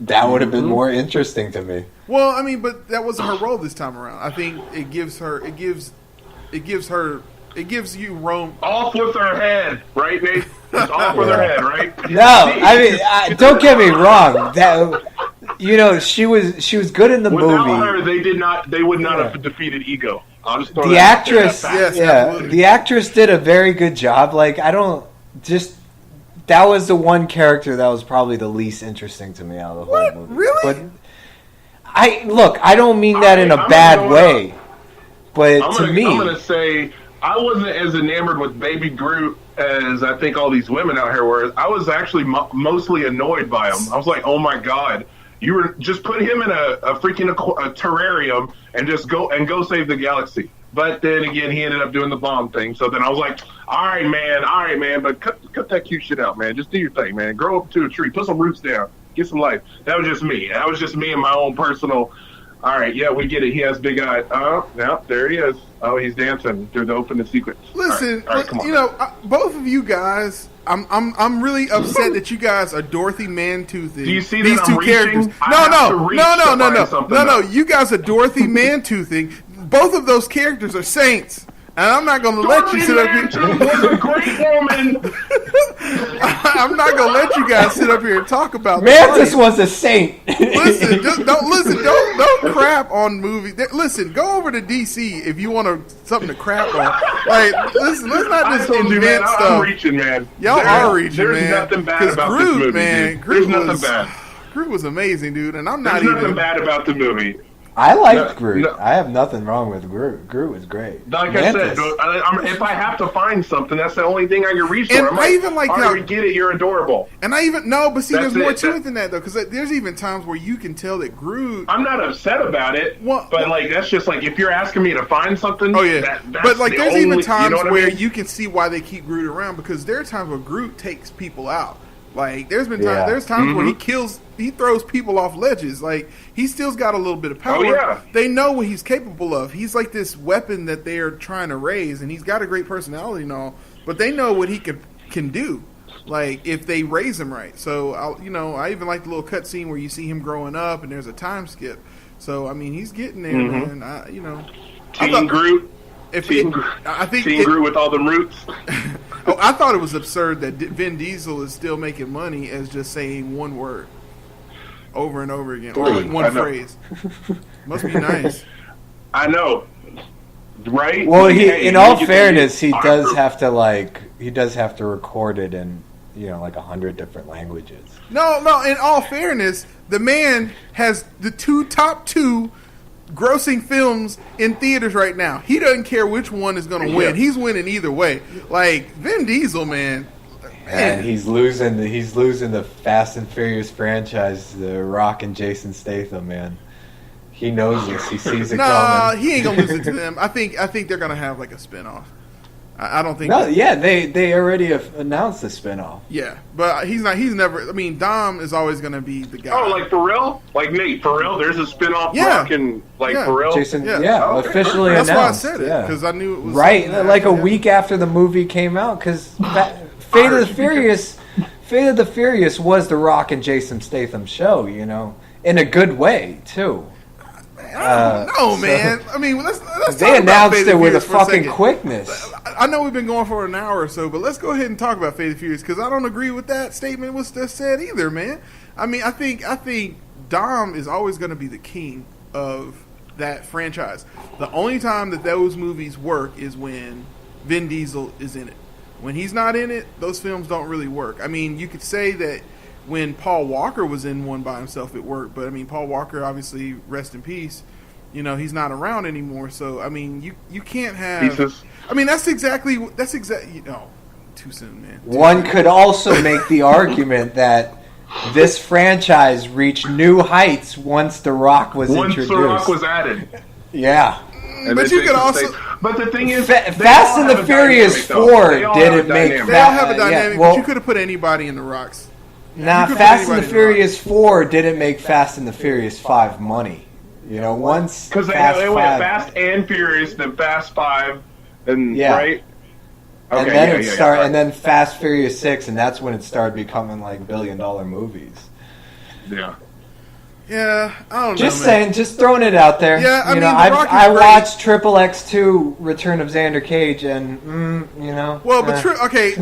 That would have been more interesting to me. Well, I mean, but that wasn't her role this time around. I think it gives you Rome off with her head, right, Nate? It's off with her head, right? No, I mean, don't get me wrong. That, you know, she was good in the movie. Without her, they would not have defeated Ego. The actress, the actress did a very good job. Like, that was the one character that was probably the least interesting to me out of the whole movie. Really? But I don't mean that in a bad way. But I'm gonna say I wasn't as enamored with Baby Groot as I think all these women out here were. I was actually mostly annoyed by him. I was like, oh my god. You were just put him in a freaking a terrarium and just go save the galaxy. But then again, he ended up doing the bomb thing. So then I was like, all right, man, but cut that cute shit out, man. Just do your thing, man. Grow up to a tree, put some roots down, get some life. That was just me. That was just me and my own personal. All right, yeah, we get it. He has big eyes. Oh, yeah, there he is. Oh, he's dancing through the opening sequence. Listen, all right, come on. You know, both of you guys. I'm really upset that you guys are Dorothy Man-toothing Do you see these that two I'm characters. No. You guys are Dorothy Man-toothing. Both of those characters are saints. And I'm not going to let you sit up here. Was a great woman. I'm not going to let you guys sit up here and talk about Mantis was a saint. Listen, don't crap on movies. Listen, go over to DC if you want something to crap on. Like, listen, let's not just invent stuff. I'm reaching, man. Y'all are reaching, man. There's nothing bad about this movie, dude. There's nothing bad. Groot was amazing, dude, and I'm not even. There's nothing bad about the movie. I liked Groot. I have nothing wrong with Groot. Groot was great. Like Mantis. I said, if I have to find something, that's the only thing I can reach for. And I even like how we get it. You're adorable. And I even but see, there's more to it than that though, because there's even times where you can tell that Groot. I'm not upset about it, but like that's just like if you're asking me to find something. Oh yeah, but like there's even times where you can see why they keep Groot around, because there are times where Groot takes people out. Like there's times where he throws people off ledges. Like he still's got a little bit of power. Oh, yeah. They know what he's capable of. He's like this weapon that they're trying to raise, and he's got a great personality and all. But they know what he can do. Like if they raise him right. So I even like the little cutscene where you see him growing up, and there's a time skip. So I mean he's getting there, man. Team Groot. Team Groot with all the roots. I thought it was absurd that Vin Diesel is still making money as just saying one word over and over again, or one phrase. Must be nice. I know, right? Well, in all fairness, he does have to record it in like 100 different languages. No. In all fairness, the man has the top two grossing films in theaters right now. He doesn't care which one is going to win. He's winning either way. Like Vin Diesel, man. And he's losing the Fast and Furious franchise, The Rock and Jason Statham, man. He knows this. He sees it coming. He ain't gonna lose it to them. I think they're gonna have like a spinoff. I don't think. No, yeah, they already have announced the spinoff. Yeah, but he's not. He's never. I mean, Dom is always going to be the guy. Oh, like for real? Like Nate, for real? There's a spinoff. Rockin', for real? Jason, officially announced. That's why I said it because I knew it was right. Like a week after the movie came out, because Fate of the Furious was the Rock and Jason Statham show. In a good way too. I don't know, man. I mean, let's they announced it with a fucking quickness. I know we've been going for an hour or so, but let's go ahead and talk about Fate of the Furious, because I don't agree with that statement was just said either, man. I mean, I think Dom is always going to be the king of that franchise. The only time that those movies work is when Vin Diesel is in it. When he's not in it, those films don't really work. I mean, you could say that when Paul Walker was in one by himself, it worked. But, I mean, Paul Walker, obviously, rest in peace, he's not around anymore. So, I mean, you can't have... Pieces. I mean, that's exactly... too soon, man. One could also make the argument that this franchise reached new heights once The Rock was introduced. Once The Rock was added. Yeah. But you could also... But the thing is... Fast and the Furious 4 didn't make... They all have a dynamic, but you could have put anybody in The Rock's. Fast and the Furious 4 didn't make Fast and the Furious 5 money. Once because they went Fast and Furious, then Fast 5, and right. Okay, and then and then Fast Furious 6, and that's when it started becoming like $1 billion movies. Yeah. Yeah, I don't know. Just saying, just throwing it out there. Yeah, I mean, I watched XXX2: Return of Xander Cage, and Well, but okay,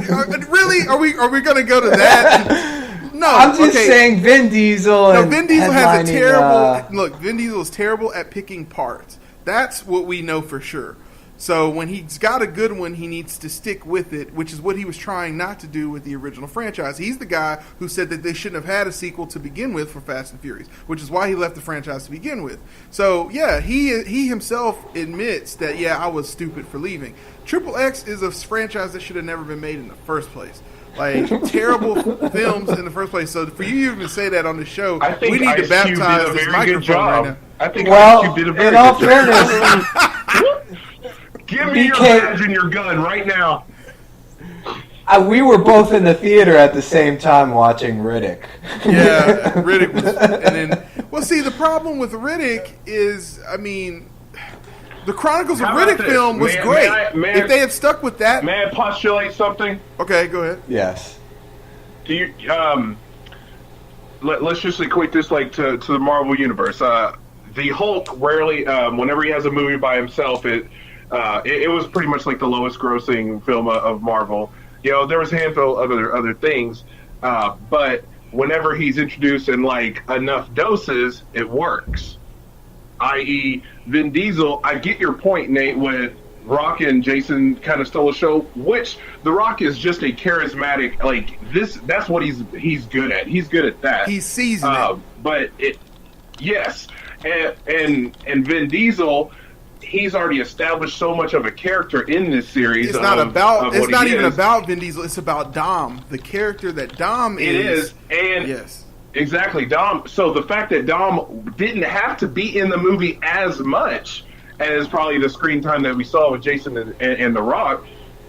really, are we gonna go to that? No, I'm just saying Vin Diesel. No, Vin Diesel has a terrible look. Vin Diesel is terrible at picking parts. That's what we know for sure. So when he's got a good one, he needs to stick with it, which is what he was trying not to do with the original franchise. He's the guy who said that they shouldn't have had a sequel to begin with for Fast and Furious, which is why he left the franchise to begin with. So yeah, he himself admits that I was stupid for leaving. XXX is a franchise that should have never been made in the first place. Like terrible films in the first place. So for you to even say that on the show, we need to baptize this microphone right now. I think you did a very good fairness, give me your badge and your gun right now. We were both in the theater at the same time watching Riddick. Yeah, Riddick was, and then see the problem with Riddick is, I mean, the Chronicles of Riddick film was great. If they had stuck with that, may I postulate something? Okay, go ahead. Yes. Do you let's just equate this like to the Marvel universe. The Hulk rarely, whenever he has a movie by himself, it was pretty much like the lowest grossing film of Marvel. There was a handful of other things, but whenever he's introduced in like enough doses, it works. I.e., Vin Diesel. I get your point, Nate, with Rock and Jason kind of stole a show, which The Rock is just a charismatic, like this. That's what he's good at. He's good at that. He's seasoned. But yes, And Vin Diesel, he's already established so much of a character in this series. It's not about. It's not even about Vin Diesel. It's about Dom, the character that Dom is. It is, and yes, exactly, Dom. So the fact that Dom didn't have to be in the movie as much as probably the screen time that we saw with Jason and The Rock,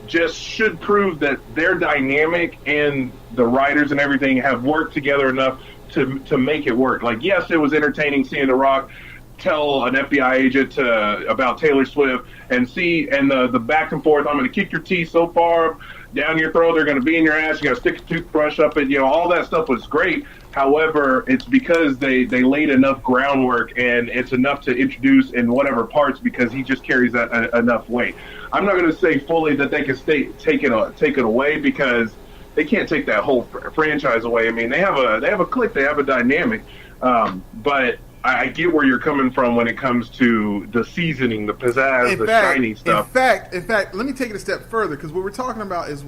just should prove that their dynamic and the writers and everything have worked together enough to make it work. Like, yes, it was entertaining seeing The Rock tell an FBI agent about Taylor Swift and the back and forth. I'm going to kick your teeth so far down your throat, they're going to be in your ass. You got to stick a toothbrush up it. All that stuff was great. However, it's because they laid enough groundwork, and it's enough to introduce in whatever parts, because he just carries that enough weight. I'm not going to say fully that they can take it away, because they can't take that whole franchise away. I mean, they have a clique, they have a dynamic, but I get where you're coming from when it comes to the seasoning, the pizzazz, shiny stuff. In fact, let me take it a step further, because what we're talking about is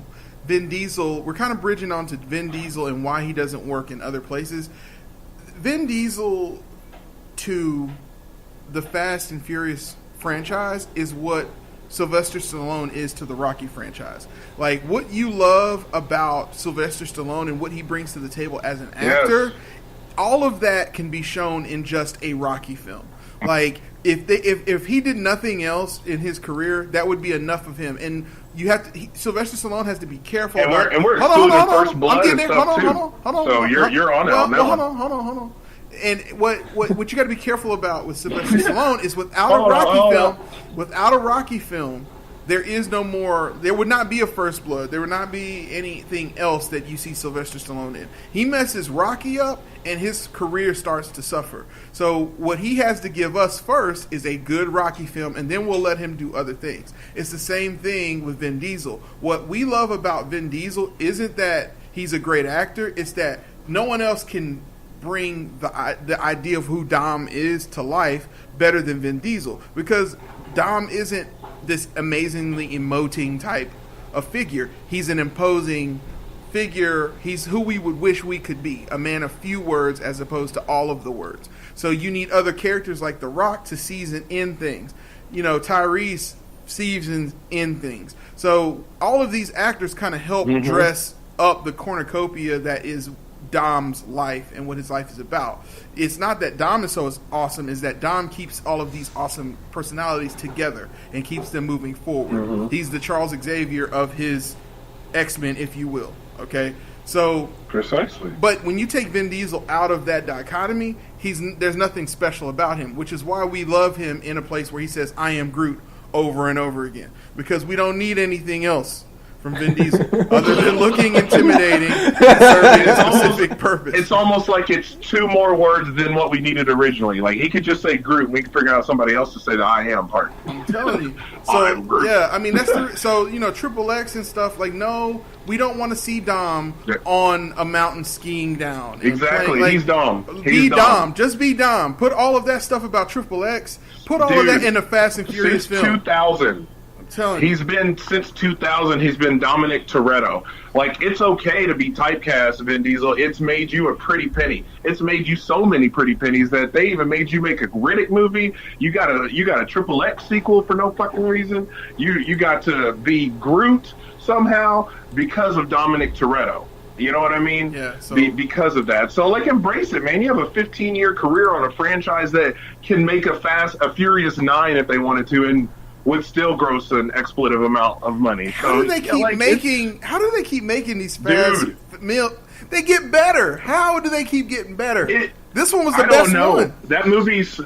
Vin Diesel. We're kind of bridging on to Vin Diesel and why he doesn't work in other places. Vin Diesel to the Fast and Furious franchise is what Sylvester Stallone is to the Rocky franchise. Like, what you love about Sylvester Stallone and what he brings to the table as an actor, yes, all of that can be shown in just a Rocky film. Like, if he did nothing else in his career, that would be enough of him. And you have to. Sylvester Stallone has to be careful. And we're excluding First Blood and stuff too. So you're on it on that one. Hold on. And what you got to be careful about with Sylvester Stallone is without a Rocky film, there is no more. There would not be a First Blood. There would not be anything else that you see Sylvester Stallone in. He messes Rocky up, and his career starts to suffer. So what he has to give us first is a good Rocky film, and then we'll let him do other things. It's the same thing with Vin Diesel. What we love about Vin Diesel isn't that he's a great actor. It's that no one else can bring the idea of who Dom is to life better than Vin Diesel, because Dom isn't this amazingly emoting type of figure. He's an imposing figure. He's who we would wish we could be, a man of few words as opposed to all of the words. So you need other characters like The Rock to season in things. Tyrese seasons in things. So all of these actors kind of help dress up the cornucopia that is Dom's life and what his life is about. It's not that Dom is so awesome, is that Dom keeps all of these awesome personalities together and keeps them moving forward. He's the Charles Xavier of his X-Men, if you will. Okay? So precisely. But when you take Vin Diesel out of that dichotomy, there's nothing special about him, which is why we love him in a place where he says, "I am Groot," over and over again, because we don't need anything else from Vin Diesel other than looking intimidating and serving a specific purpose. It's almost like it's two more words than what we needed originally. Like, he could just say Groot, and we could figure out somebody else to say the "I am" part. I'm telling you. So yeah, I mean that's Triple X and stuff. Like, no, we don't want to see Dom on a mountain skiing down. Exactly, he's Dom. Be Dom. Just be Dom. Put all of that stuff about Triple X. Put all of that in the Fast and Furious since film. 2000. He's been, since 2000, he's been Dominic Toretto. Like, it's okay to be typecast, Vin Diesel. It's made you a pretty penny. It's made you so many pretty pennies that they even made you make a Riddick movie. You got a Triple X sequel for no fucking reason. You got to be Groot somehow because of Dominic Toretto. You know what I mean? Yeah. So, because of that. So, like, embrace it, man. You have a 15-year career on a franchise that can make a Furious 9 if they wanted to, and would still gross an expletive amount of money. How do they keep making these fast meal? They get better. How do they keep getting better? This one was the best one. That movie's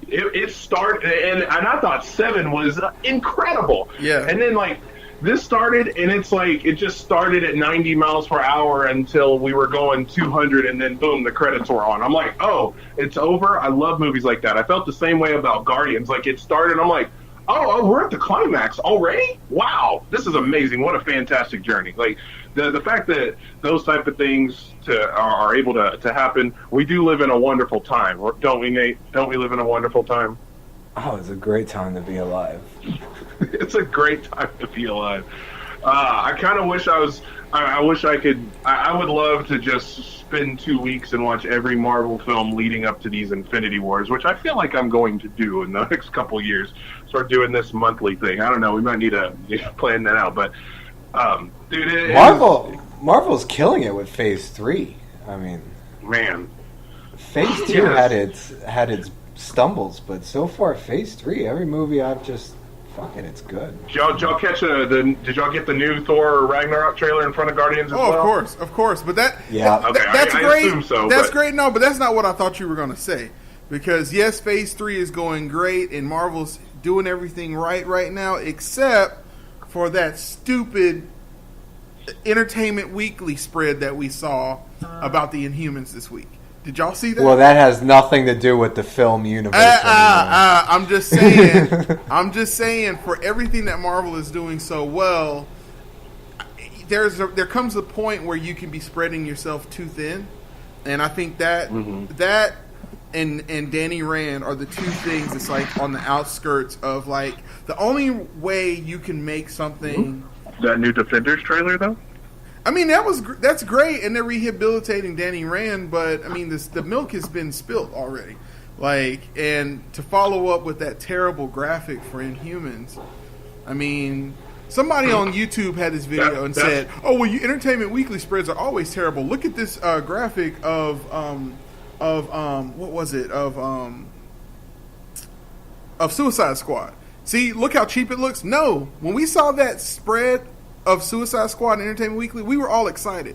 it started, and I thought 7 was incredible. Yeah, and then like this started, and it's like it just started at 90 miles per hour until we were going 200, and then boom, the credits were on. I'm like, oh, it's over. I love movies like that. I felt the same way about Guardians. Like, it started, I'm like, oh, we're at the climax already? Wow, this is amazing. What a fantastic journey. Like, the fact that those type of things are able to happen, we do live in a wonderful time. Don't we, Nate? Don't we live in a wonderful time? Oh, it's a great time to be alive. It's a great time to be alive. I kind of wish I was. I wish I could. I would love to just spend 2 weeks and watch every Marvel film leading up to these Infinity Wars, which I feel like I'm going to do in the next couple years. Start doing this monthly thing. I don't know. We might need to plan that out. But dude, Marvel's killing it with Phase 3. I mean, man, Phase 2 had its stumbles, but so far Phase 3, every movie I've just fucking, it's good. Did y'all catch did y'all get the new Thor Ragnarok trailer in front of Guardians as well? Of course. But that's I great. Assume so, that's great. No, but that's not what I thought you were going to say. Because yes, Phase 3 is going great, and Marvel's doing everything right now, except for that stupid Entertainment Weekly spread that we saw about the Inhumans this week. Did y'all see that? Well, that has nothing to do with the film universe. I'm just saying. I'm just saying. For everything that Marvel is doing so well, there comes a point where you can be spreading yourself too thin, and I think that that and Danny Rand are the two things that's like on the outskirts of like the only way you can make something. That new Defenders trailer, though. I mean, that's great, and they're rehabilitating Danny Rand, but I mean, the milk has been spilt already. Like, and to follow up with that terrible graphic for Inhumans, I mean, somebody on YouTube had this video and said, "Oh, well, Entertainment Weekly spreads are always terrible. Look at this graphic of what was it of Suicide Squad. See, look how cheap it looks." No, when we saw that spread of Suicide Squad and Entertainment Weekly, we were all excited.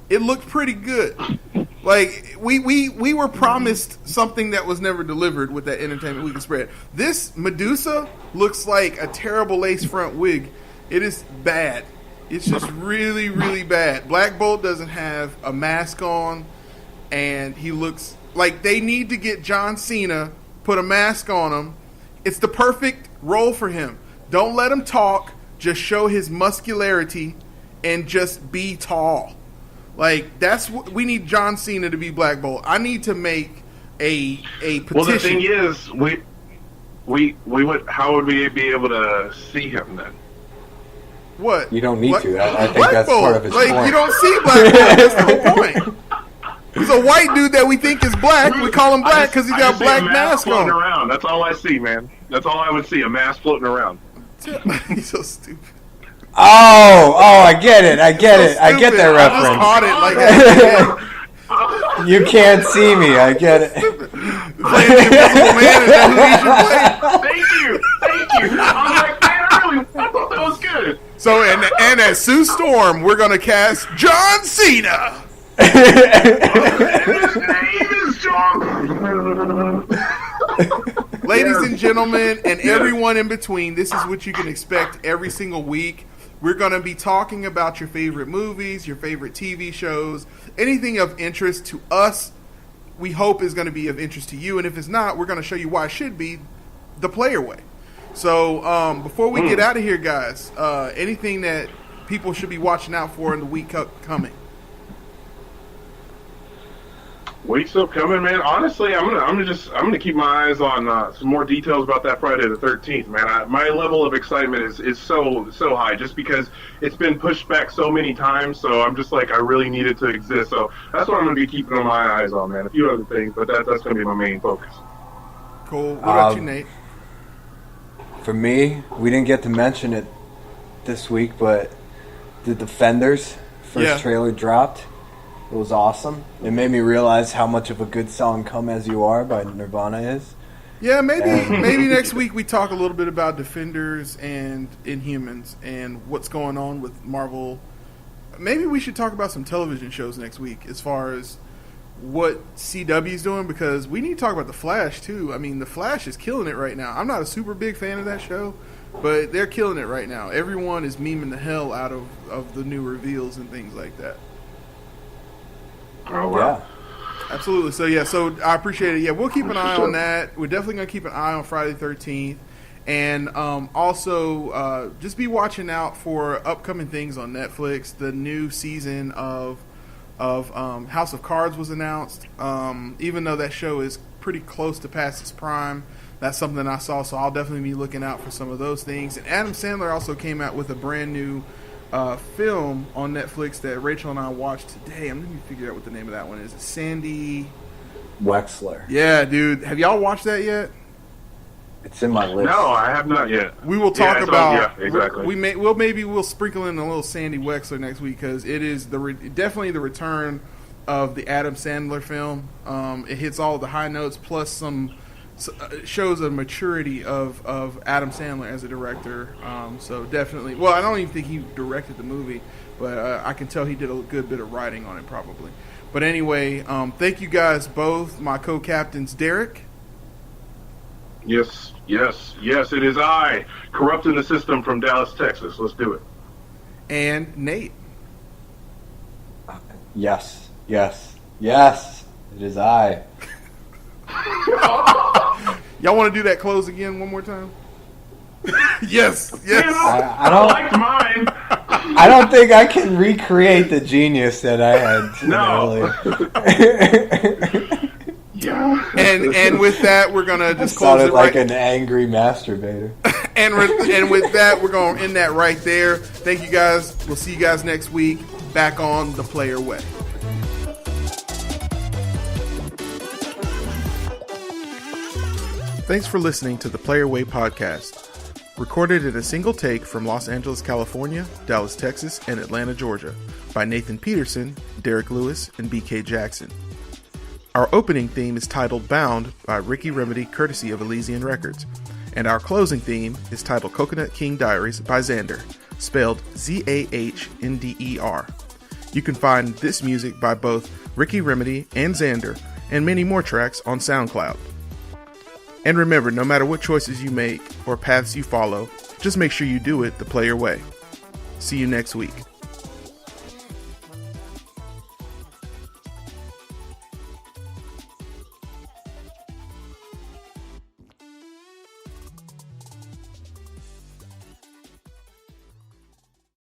It looked pretty good. Like we were promised something that was never delivered with that Entertainment Weekly spread. This Medusa looks like a terrible lace front wig. It is bad. It's just really, really bad. Black Bolt doesn't have a mask on, and he looks like they need to get John Cena, put a mask on him. It's the perfect role for him. Don't let him talk. Just show his muscularity and just be tall. Like, that's what we need. John Cena to be Black Bolt. I need to make a petition. Well, the thing is, we would. How would we be able to see him then? What? You don't need to. I think Black that's Bolt. part of his like, point. You don't see Black Bolt. That's the whole point. He's a white dude that we think is black. We call him black because he's got a black mask on. Around. That's all I see, man. That's all I would see, a mask floating around. He's so stupid. Oh, I get it. I get that reference. I just caught it. Like, you can't see me. I get it. Playing the Invisible Man, is that who he should play? Thank you. I was like, man, I thought that was good. So, and as Sue Storm, we're going to cast John Cena. His name is John. Ladies and gentlemen, and everyone in between, this is what you can expect every single week. We're going to be talking about your favorite movies, your favorite TV shows, anything of interest to us, we hope is going to be of interest to you. And if it's not, we're going to show you why it should be the player way. So before we get out of here, guys, anything that people should be watching out for in the week coming? Week's upcoming, man. Honestly, I'm gonna keep my eyes on some more details about that Friday the 13th, man. My level of excitement is so high just because it's been pushed back so many times. So I'm just like, I really need it to exist. So that's what I'm gonna be keeping my eyes on, man. A few other things, but that's gonna be my main focus. Cool. What about you, Nate? For me, we didn't get to mention it this week, but the Defenders first trailer dropped. It was awesome. It made me realize how much of a good song "Come As You Are" by Nirvana is. Yeah, maybe next week we talk a little bit about Defenders and Inhumans and what's going on with Marvel. Maybe we should talk about some television shows next week as far as what CW's doing, because we need to talk about The Flash too. I mean, The Flash is killing it right now. I'm not a super big fan of that show, but they're killing it right now. Everyone is memeing the hell out of the new reveals and things like that. Oh, wow. Yeah. Absolutely. So I appreciate it. Yeah, we'll keep an eye on that. We're definitely going to keep an eye on Friday the 13th. And also, just be watching out for upcoming things on Netflix. The new season of House of Cards was announced. Even though that show is pretty close to past its prime, that's something I saw. So I'll definitely be looking out for some of those things. And Adam Sandler also came out with a brand new film on Netflix that Rachel and I watched today. I'm going to figure out what the name of that one is. It's Sandy Wexler. Yeah, dude. Have y'all watched that yet? It's in my list. No, I have not yet. We will talk about. Yeah, exactly. We'll sprinkle in a little Sandy Wexler next week because it is definitely the return of the Adam Sandler film. It hits all the high notes plus some shows a maturity of Adam Sandler as a director. So definitely. Well, I don't even think he directed the movie, but I can tell he did a good bit of writing on it probably. But anyway, thank you guys both, my co-captains, Derek. Yes, it is I, corrupting the system from Dallas, Texas. Let's do it. And Nate. Yes, it is I. Y'all want to do that close again one more time? Yes. I don't like mine. I don't think I can recreate the genius that I had earlier. Yeah. And with that, we're gonna just close sounded it like right. an angry masturbator. and with that, we're gonna end that right there. Thank you guys. We'll see you guys next week. Back on the Player Way. Thanks for listening to the Player Way podcast. Recorded in a single take from Los Angeles, California, Dallas, Texas, and Atlanta, Georgia, by Nathan Peterson, Derek Lewis, and BK Jackson. Our opening theme is titled Bound by Ricky Remedy, courtesy of Elysian Records, and our closing theme is titled Coconut King Diaries by Xander, spelled Zahnder. You can find this music by both Ricky Remedy and Xander, and many more tracks on SoundCloud. And remember, no matter what choices you make or paths you follow, just make sure you do it the player way. See you next week.